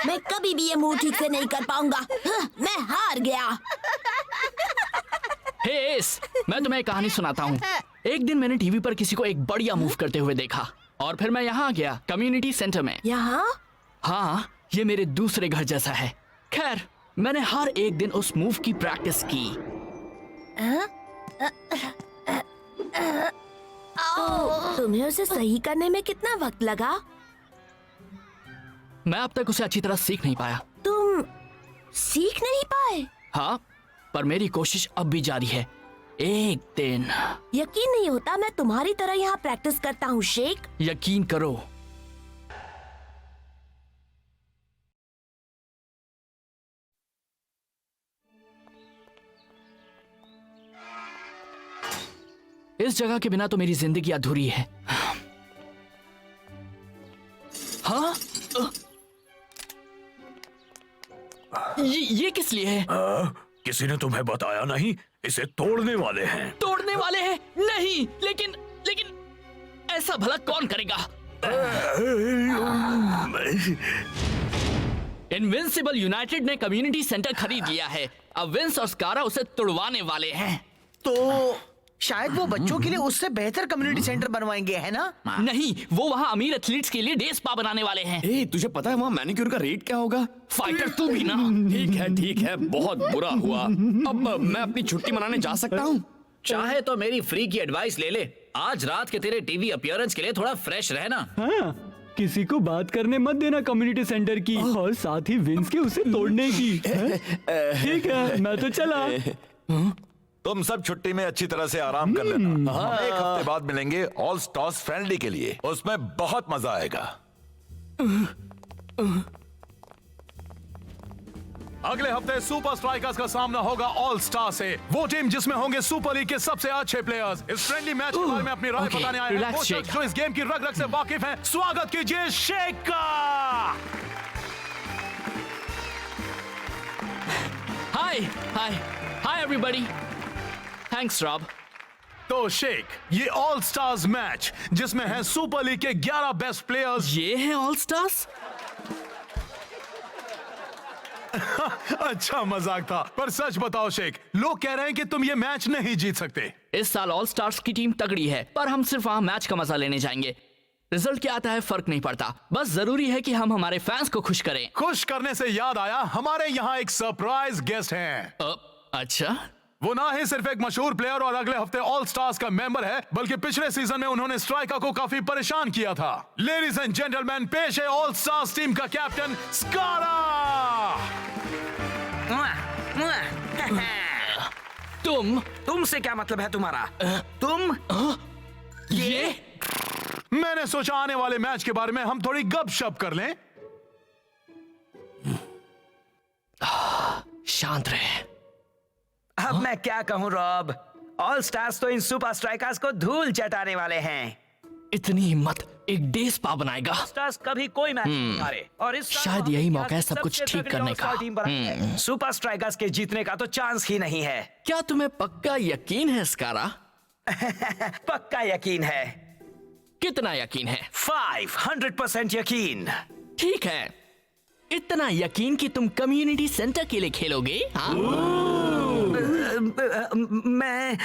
मैं कभी भी ये मूव ठीक से नहीं कर पाऊंगा। मैं हार गया। हे एस, मैं तुम्हें एक कहानी सुनाता हूँ। एक दिन मैंने टीवी पर किसी को एक बढ़िया मूव करते हुए देखा और फिर मैं यहाँ गया कम्युनिटी सेंटर में। यहाँ? हाँ, ये मेरे दूसरे घर जैसा है। खैर, मैंने हर एक दिन उस मूव की प्रैक्टिस की। तुम्हें उसे सही करने में कितना वक्त लगा? मैं अब तक उसे अच्छी तरह सीख नहीं पाया। तुम सीख नहीं पाए? हाँ, पर मेरी कोशिश अब भी जारी है। एक दिन। यकीन नहीं होता मैं तुम्हारी तरह यहाँ प्रैक्टिस करता हूँ शेख। यकीन करो। इस जगह के बिना तो मेरी जिंदगी अधूरी है। हाँ? ये किस लिए है? किसी ने तुम्हें बताया नहीं? इसे तोड़ने वाले हैं। तोड़ने वाले हैं? नहीं, लेकिन ऐसा भला कौन करेगा? इनविंसिबल यूनाइटेड ने कम्युनिटी सेंटर खरीद लिया है। अब विंस और स्कारा उसे तुड़वाने वाले हैं। तो शायद वो बच्चों के लिए उससे बेहतर कम्युनिटी सेंटर बनवाएंगे, है ना? नहीं, वो वहाँ अमीर एथलीट्स के लिए डे स्पा बनाने वाले हैं। ए, तुझे पता है वहाँ मैनिक्योर का रेट क्या होगा? फाइटर तू भी ना। ठीक है, बहुत बुरा हुआ। अब मैं अपनी छुट्टी मनाने जा सकता हूँ? चाहे तो मेरी फ्री की एडवाइस ले ले। आज रात के तेरे टीवी अपीयरेंस के लिए थोड़ा फ्रेश रहना। हाँ, किसी को बात करने मत देना कम्युनिटी सेंटर की और साथ ही विंस के उसे तोड़ने की। ठीक है, मैं तो चला। तुम सब छुट्टी में अच्छी तरह से आराम कर लेना। हम एक हफ्ते बाद मिलेंगे ऑल स्टार्स फ्रेंडली के लिए। उसमें बहुत मजा आएगा। अगले हफ्ते सुपर स्ट्राइकर्स का सामना होगा ऑल स्टार से, वो टीम जिसमें होंगे सुपर लीग के सबसे अच्छे प्लेयर्स। इस फ्रेंडली मैच के बारे में अपनी राय बताने आए हैं वो शख्स जो इस गेम की रग रग से वाकिफ हैं। स्वागत कीजिए शेख का। Hi everybody. Thanks Rob. तो शेख, ये ऑल स्टार्स मैच जिसमें है सुपर लीग के 11 बेस्ट प्लेयर्स। ये है ऑल स्टार्स? अच्छा मजाक था, पर सच बताओ शेख, लोग कह रहे हैं कि तुम ये मैच नहीं जीत सकते। इस साल ऑल स्टार्स की टीम तगड़ी है, पर हम सिर्फ वहाँ मैच का मजा लेने जाएंगे। रिजल्ट क्या आता है फर्क नहीं पड़ता, बस जरूरी है कि हम हमारे फैंस को खुश करें। खुश करने से याद आया, हमारे यहाँ एक सरप्राइज गेस्ट हैं। अच्छा? वो ना ही सिर्फ एक मशहूर प्लेयर और अगले हफ्ते ऑल स्टार्स का मेंबर है, बल्कि पिछले सीजन में उन्होंने स्ट्राइकर को काफी परेशान किया था। लेडीज एंड जेंटलमैन, पेश है ऑल स्टार्स टीम का कैप्टन स्कारा। तुमसे क्या मतलब है तुम्हारा? तुम ये मैंने सोचा आने वाले मैच के बारे में हम थोड़ी गपशप कर लें। शांत रहे। अब मैं क्या कहूं रॉब, ऑल स्टार्स तो इन सुपर स्ट्राइकर्स को धूल चटाने वाले हैं। इतनी हिम्मत, एक डे स्पा बनाएगा। स्टार्स कभी कोई मैच नहीं हारे और इस शायद यही मौका है सब कुछ ठीक करने का। सुपर स्ट्राइकर्स के जीतने का तो चांस ही नहीं है। क्या तुम्हें पक्का यकीन है स्कारा? पक्का यकीन है। कितना यकीन है? 500% यकीन। ठीक है, इतना यकीन कि तुम कम्युनिटी सेंटर के लिए खेलोगे? मैं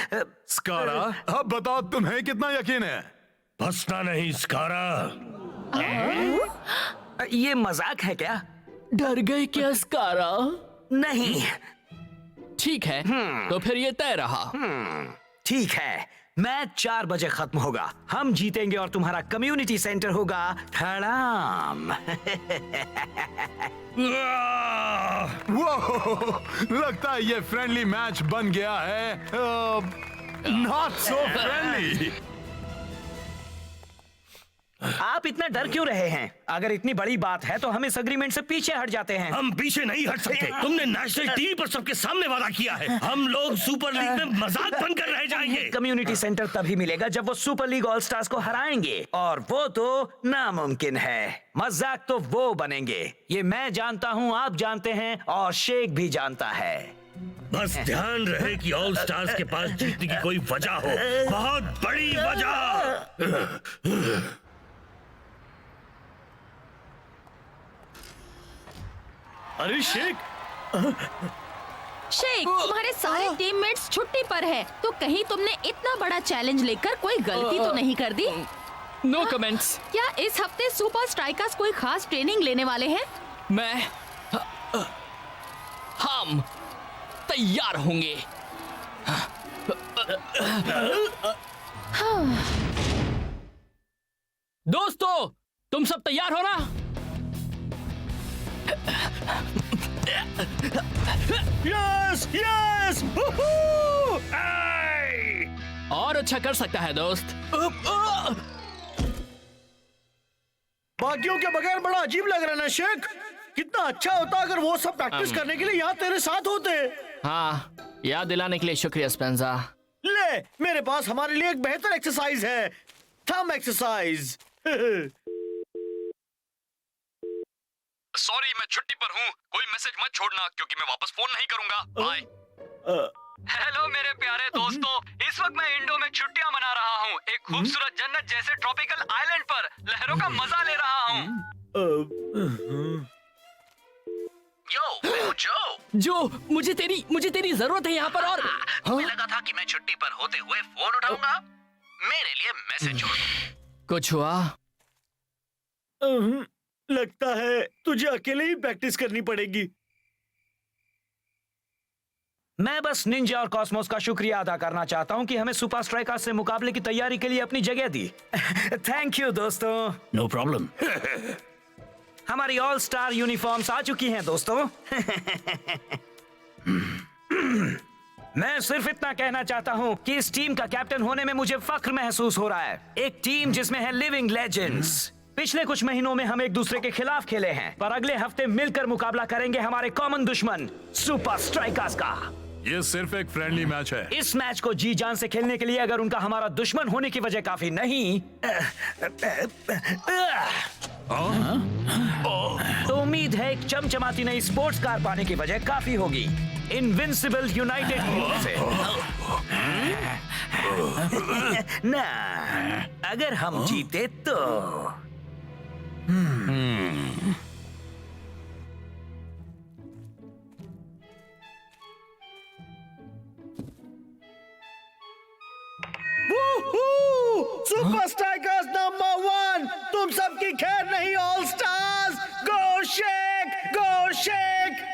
स्कारा, अब बताओ तुम्हें कितना यकीन है? फंसना नहीं स्कारा। ये मजाक है क्या? डर गए क्या स्कारा? नहीं। ठीक है, तो फिर ये तय रहा। ठीक है, मैच 4 बजे खत्म होगा। हम जीतेंगे और तुम्हारा कम्युनिटी सेंटर होगा धड़ाम। वो लगता है ये फ्रेंडली मैच बन गया है। Not so friendly. आप इतना डर क्यों रहे हैं? अगर इतनी बड़ी बात है तो हम इस एग्रीमेंट से पीछे हट जाते हैं। हम पीछे नहीं हट सकते। तुमने नेशनल टीवी पर सबके सामने वादा किया है। हम लोग सुपर लीग में मजाक बनकर रह जाएंगे। कम्युनिटी सेंटर तभी मिलेगा जब वो सुपर लीग ऑल स्टार्स को हराएंगे, और वो तो नामुमकिन है। मजाक तो वो बनेंगे, ये मैं जानता हूँ, आप जानते हैं, और शेख भी जानता है। बस ध्यान रहे कि ऑल स्टार्स के पास जीतने की कोई वजह हो, बहुत बड़ी वजह। अरे शेख, तुम्हारे सारे टीममेट्स छुट्टी पर है, तो कहीं तुमने इतना बड़ा चैलेंज लेकर कोई गलती तो नहीं कर दी? No comments. क्या इस हफ्ते सुपर स्ट्राइकर्स कोई खास ट्रेनिंग लेने वाले हैं? हम तैयार होंगे। दोस्तों, तुम सब तैयार हो ना? यस यस, और अच्छा कर सकता है दोस्त। बाकियों के बगैर बड़ा अजीब लग रहा है ना शेख। कितना अच्छा होता अगर वो सब प्रैक्टिस करने के लिए यहाँ तेरे साथ होते। हाँ, याद दिलाने के लिए शुक्रिया स्पेंजा। ले, मेरे पास हमारे लिए एक बेहतर एक्सरसाइज है, थंब एक्सरसाइज। सॉरी, मैं छुट्टी पर हूँ। कोई मैसेज मत छोड़ना क्योंकि मैं वापस फोन नहीं करूंगा। बाय। हेलो मेरे प्यारे दोस्तों, इस वक्त मैं इंडो में छुट्टियां मना रहा हूँ, एक खूबसूरत जन्नत जैसे ट्रॉपिकल आइलैंड पर लहरों का मजा ले रहा हूँ। जो मुझे तेरी जरूरत है यहाँ पर। और मुझे लगा था कि मैं छुट्टी पर होते हुए फोन उठाऊंगा। मेरे लिए मैसेज छोड़ दो। कुछ हुआ? लगता है तुझे अकेले ही प्रैक्टिस करनी पड़ेगी। मैं बस निंजा और कॉस्मोस का शुक्रिया अदा करना चाहता हूं कि हमें सुपर स्ट्राइकर्स से मुकाबले की तैयारी के लिए अपनी जगह दी। थैंक यू दोस्तों। No problem. हमारी ऑल स्टार यूनिफॉर्म्स आ चुकी हैं दोस्तों। मैं सिर्फ इतना कहना चाहता हूं कि इस टीम का कैप्टन होने में मुझे फख्र महसूस हो रहा है। एक टीम जिसमें है लिविंग लेजेंड्स। पिछले कुछ महीनों में हम एक दूसरे के खिलाफ खेले हैं, पर अगले हफ्ते मिलकर मुकाबला करेंगे हमारे कॉमन दुश्मन सुपर स्ट्राइकर्स का। ये सिर्फ एक फ्रेंडली मैच है। इस मैच को जी जान से खेलने के लिए अगर उनका हमारा दुश्मन होने की वजह काफी नहीं तो उम्मीद है एक चमचमाती नई स्पोर्ट्स कार पाने की वजह काफी होगी। इनविंसिबल यूनाइटेड से ना, अगर हम जीते तो सुपर स्ट्राइकर्स नंबर 1, तुम सबकी खैर नहीं ऑल स्टार्स। गो शेक, गो शेक।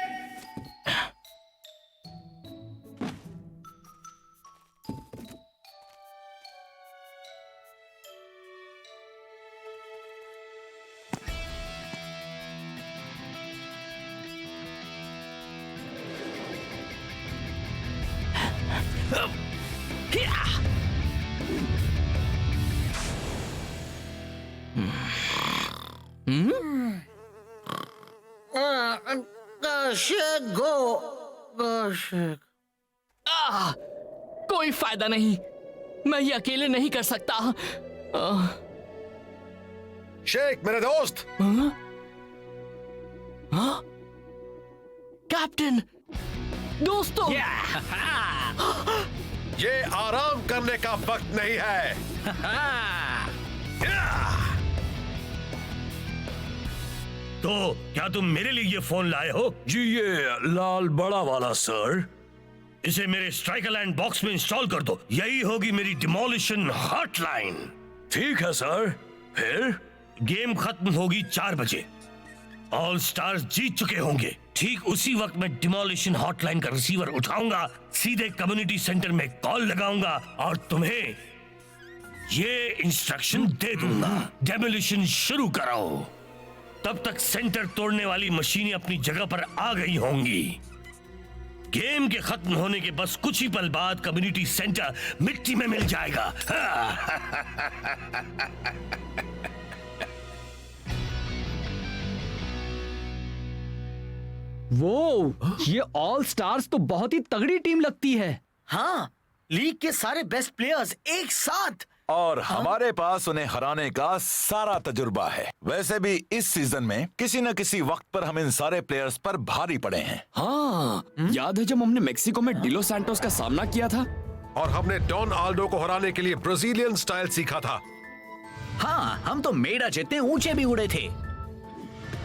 कोई फायदा नहीं, मैं ये अकेले नहीं कर सकता। शेख मेरे दोस्त। कैप्टन, दोस्तों, ये आराम करने का वक्त नहीं है। तो क्या तुम मेरे लिए ये फोन लाए हो? जी, ये लाल बड़ा वाला सर। इसे मेरे स्ट्राइकर लैंड बॉक्स में इंस्टॉल कर दो। यही होगी मेरी डिमोलिशन हॉटलाइन। ठीक है सर। फिर गेम खत्म होगी 4 बजे। ऑल स्टार्स जीत चुके होंगे। ठीक उसी वक्त मैं डिमोलिशन हॉटलाइन का रिसीवर उठाऊंगा, सीधे कम्युनिटी सेंटर में कॉल लगाऊंगा और तुम्हें ये इंस्ट्रक्शन दे दूंगा, डेमोलिशन शुरू कराओ। तब तक सेंटर तोड़ने वाली मशीनें अपनी जगह पर आ गई होंगी। गेम के खत्म होने के बस कुछ ही पल बाद कम्युनिटी सेंटर मिट्टी में मिल जाएगा। वो ये ऑल स्टार्स तो बहुत ही तगड़ी टीम लगती है। हाँ, लीग के सारे बेस्ट प्लेयर्स एक साथ। और हमारे पास उन्हें हराने का सारा तजुर्बा है। वैसे भी इस सीजन में किसी न किसी वक्त पर हम इन सारे प्लेयर्स पर भारी पड़े हैं। हाँ, याद है जब हमने मेक्सिको में डिलो सैंटोस का सामना किया था? और हमने डॉन आल्डो को हराने के लिए ब्राजीलियन स्टाइल सीखा था। हाँ, हम तो मेडा जितने ऊंचे भी उड़े थे।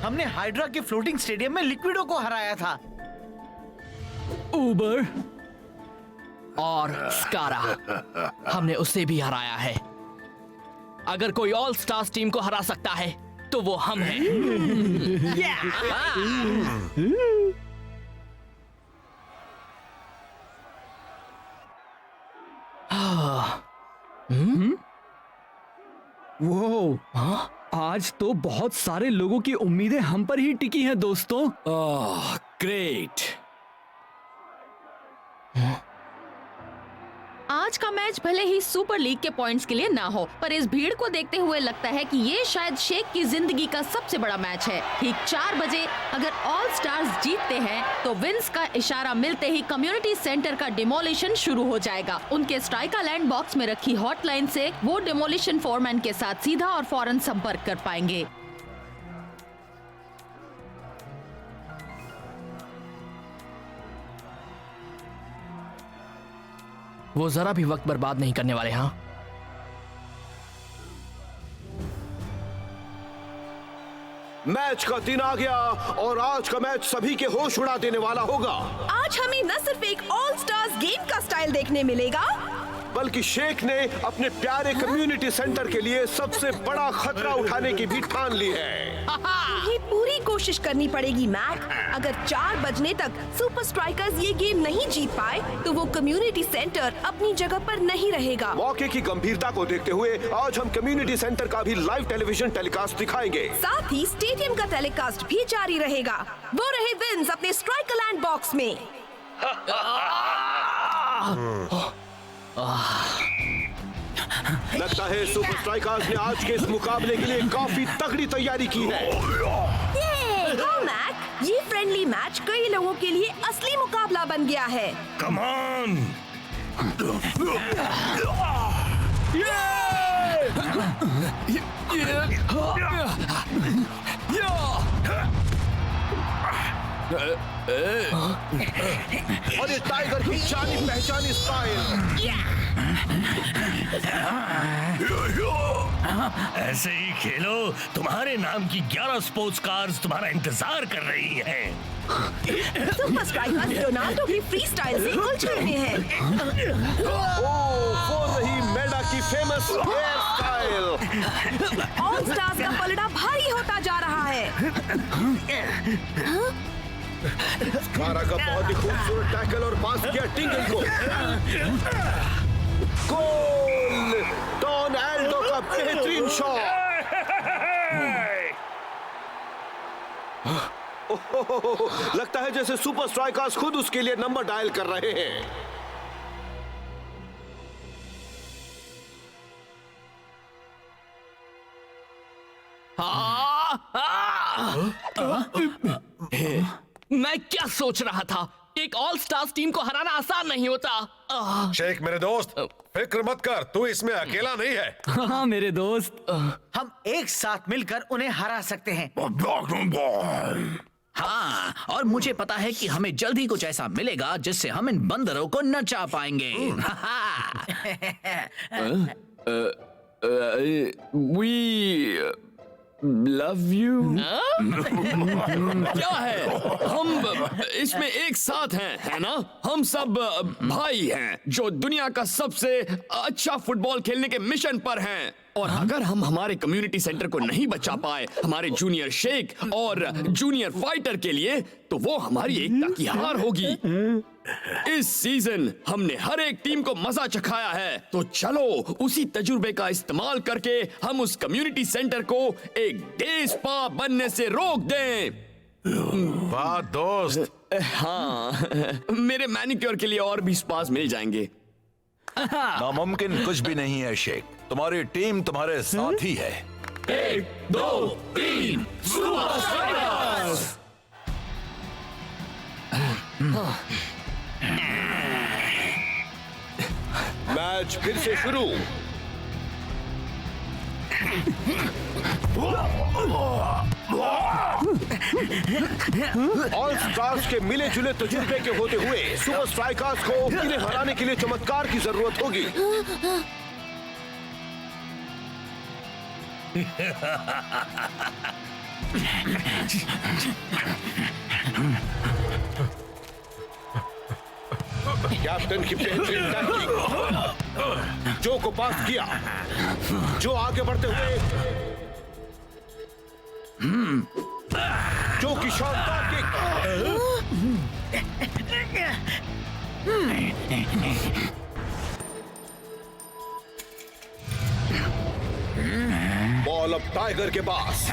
हमने हाइड्रा के फ्लोटिंग स्टेडियम में लिक्विडो को हराया था। ऊबर और स्कारा, हमने उसे भी हराया है। अगर कोई ऑल स्टार्स टीम को हरा सकता है तो वो हम हैं। वो आज तो बहुत सारे लोगों की उम्मीदें हम पर ही टिकी हैं दोस्तों। ग्रेट। आज का मैच भले ही सुपर लीग के पॉइंट्स के लिए ना हो, पर इस भीड़ को देखते हुए लगता है कि ये शायद शेख की जिंदगी का सबसे बड़ा मैच है। ठीक 4 बजे अगर ऑल स्टार्स जीतते हैं तो विंस का इशारा मिलते ही कम्युनिटी सेंटर का डिमोलिशन शुरू हो जाएगा। उनके स्ट्राइका लैंड बॉक्स में रखी हॉटलाइन से वो डिमोलिशन फोरमैन के साथ सीधा और फौरन संपर्क कर पाएंगे। वो जरा भी वक्त बर्बाद नहीं करने वाले। हाँ, मैच का दिन आ गया और आज का मैच सभी के होश उड़ा देने वाला होगा। आज हमें न सिर्फ एक ऑल स्टार्स गेम का स्टाइल देखने मिलेगा, बल्कि शेख ने अपने प्यारे कम्युनिटी सेंटर के लिए सबसे बड़ा खतरा उठाने की भी ठान ली है। ये पूरी कोशिश करनी पड़ेगी मैक। अगर 4 बजने तक सुपर स्ट्राइकर्स ये गेम नहीं जीत पाए तो वो कम्युनिटी सेंटर अपनी जगह पर नहीं रहेगा। मौके की गंभीरता को देखते हुए आज हम कम्युनिटी सेंटर का भी लाइव टेलीविजन टेलीकास्ट दिखाएंगे। साथ ही स्टेडियम का टेलीकास्ट भी जारी रहेगा। वो रहे विंस अपने स्ट्राइकर लैंड बॉक्स में। लगता है सुपर स्ट्राइकर्स ने आज के इस मुकाबले के लिए काफी तगड़ी तैयारी की है। हाँ मैक, ये फ्रेंडली मैच कई लोगों के लिए असली मुकाबला बन गया है। Come on. और ये टाइगर की जानी पहचानी स्टाइल। ऐसे ही खेलो, तुम्हारे नाम की 11 स्पोर्ट्स कार्स तुम्हारा इंतजार कर रही हैं। सुपर स्ट्राइकर्स रोनाल्डो की फ्री स्टाइल से उलझ रहे हैं। वो रही मेडा की famous hair style. All stars का पलड़ा भारी होता जा रहा है। स्कारा का बहुत ही खूबसूरत टैकल और पास किया टिंगल को। गोल! डॉन आल्डो का बेहतरीन शॉट। लगता है जैसे सुपर स्ट्राइकर्स खुद उसके लिए नंबर डायल कर रहे हैं। मैं क्या सोच रहा था, एक ऑल स्टार्स टीम को हराना आसान नहीं होता। शेख मेरे दोस्त, फिक्र मत कर, तू इसमें अकेला नहीं है। हाँ मेरे दोस्त, हम एक साथ मिलकर उन्हें हरा सकते हैं। हाँ, और मुझे पता है कि हमें जल्द ही कुछ ऐसा मिलेगा जिससे हम इन बंदरों को नचा पाएंगे। We love you। क्या है, हम इसमें एक साथ हैं, है ना? हम सब भाई हैं जो दुनिया का सबसे अच्छा फुटबॉल खेलने के मिशन पर हैं। और अगर हम हमारे कम्युनिटी सेंटर को नहीं बचा पाए हमारे जूनियर शेख और जूनियर फाइटर के लिए, तो वो हमारी एकता की हार होगी। इस सीजन हमने हर एक टीम को मजा चखाया है, तो चलो उसी तजुर्बे का इस्तेमाल करके हम उस कम्युनिटी सेंटर को एक डे स्पा बनने से रोक दें। वाह दोस्त। हाँ, मेरे मैनिक्योर के लिए और भी स्पास मिल जाएंगे। नामुमकिन कुछ भी नहीं है शेख, तुम्हारी टीम तुम्हारे साथ ही है। 1, 2, 3 सुपर स्ट्राइकर्स। मैच फिर से शुरू। ऑल स्टार्स के मिले जुले तजुर्बे के होते हुए सुपर स्ट्राइकर्स को इन्हें हराने के लिए चमत्कार की जरूरत होगी। कैप्टन की बेहतरीन टैक्टिक, जो को पास किया, जो आगे बढ़ते हुए जो की शानदार बॉल अब टाइगर के पास।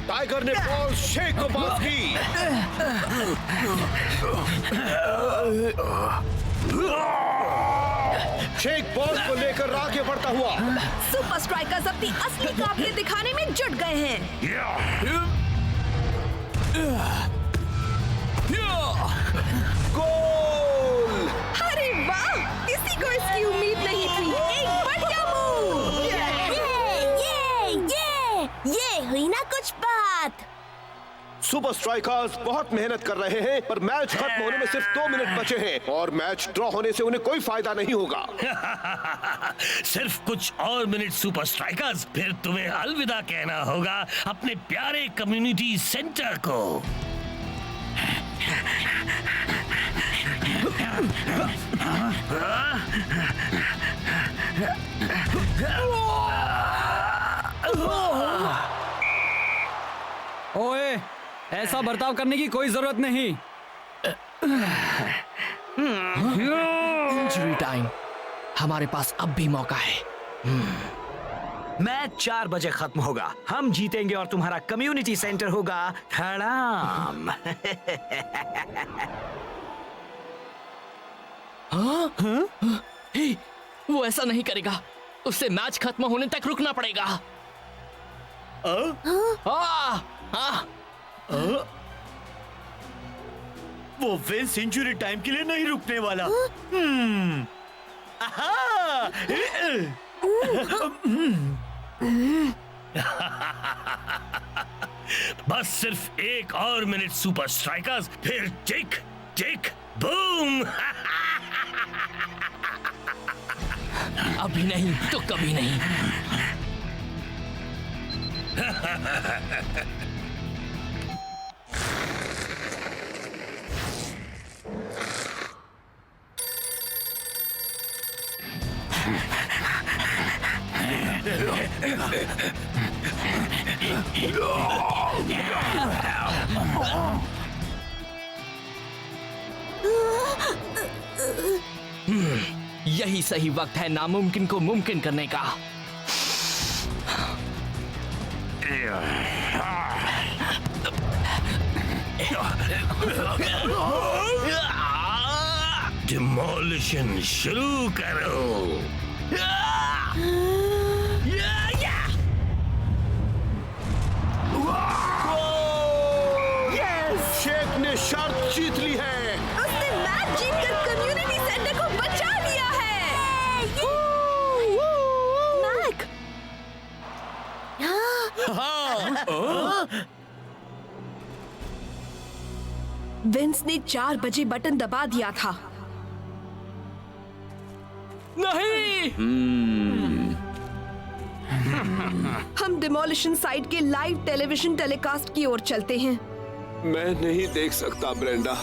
टाइगर ने बॉल शेख को पास की। शेख बॉल को लेकर आगे बढ़ता हुआ। सुपर स्ट्राइकर्स अपनी असली काबिलियत दिखाने में जुट गए हैं। गोल! अरे वाह, किसी को इसकी उम्मीद नहीं थी। एक बढ़िया मूव। ये हुई ना कुछ बात। सुपर स्ट्राइकर्स बहुत मेहनत कर रहे हैं, पर मैच खत्म होने में सिर्फ 2 मिनट बचे हैं और मैच ड्रॉ होने से उन्हें कोई फायदा नहीं होगा। सिर्फ कुछ और मिनट सुपर स्ट्राइकर्स, फिर तुम्हें अलविदा कहना होगा अपने प्यारे कम्युनिटी सेंटर को। ओए, ऐसा बर्ताव करने की कोई जरूरत नहीं। Injury time. हमारे पास अब भी मौका है। मैच 4 बजे खत्म होगा। हम जीतेंगे और तुम्हारा कम्युनिटी सेंटर होगा धड़ाम। हे, वो ऐसा नहीं करेगा। उसे मैच खत्म होने तक रुकना पड़ेगा। वो विंस इंजरी टाइम के लिए नहीं रुकने वाला। बस सिर्फ एक और मिनट सुपर स्ट्राइकर्स, फिर टिक टिक बूम। अभी नहीं तो कभी नहीं। यही सही वक्त है नामुमकिन को मुमकिन करने का। डिमोलिशन शुरू करो। शेख ने शर्त जीत ली है। उसने मैच जीतकर कम्युनिटी सेंटर को बचा लिया है। मैक। विंस ने 4 बजे बटन दबा दिया था। नहीं। हम डिमोलिशन साइट के लाइव टेलीविजन टेलीकास्ट की ओर चलते हैं। मैं नहीं देख सकता ब्रेंडा।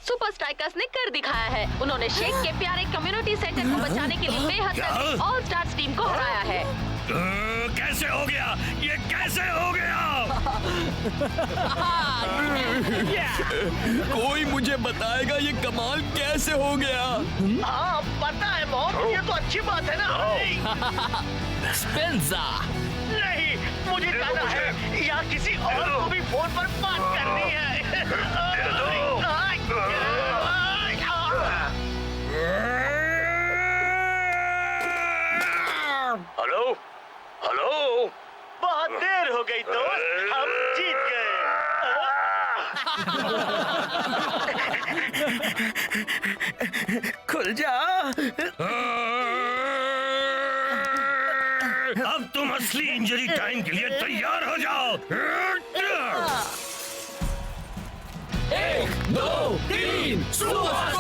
सुपर स्ट्राइकर्स ने कर दिखाया है। उन्होंने शेख के प्यारे कम्युनिटी सेंटर को बचाने के लिए बेहद तगड़ी ऑल स्टार्स टीम को हराया है। कैसे हो गया? ये कैसे हो गया? कोई मुझे बताएगा ये कमाल कैसे हो गया? हाँ पता है मॉम, ये तो अच्छी बात है ना। स्पेंजा, नहीं, मुझे जाना है या किसी और को भी फोन पर बात करनी है। हेलो हेलो, बहुत देर हो गई दोस्त, हम जीत गए। खुल जा। अब तुम असली इंजरी टाइम के लिए तैयार हो जाओ। 1, 2, 3, सुपर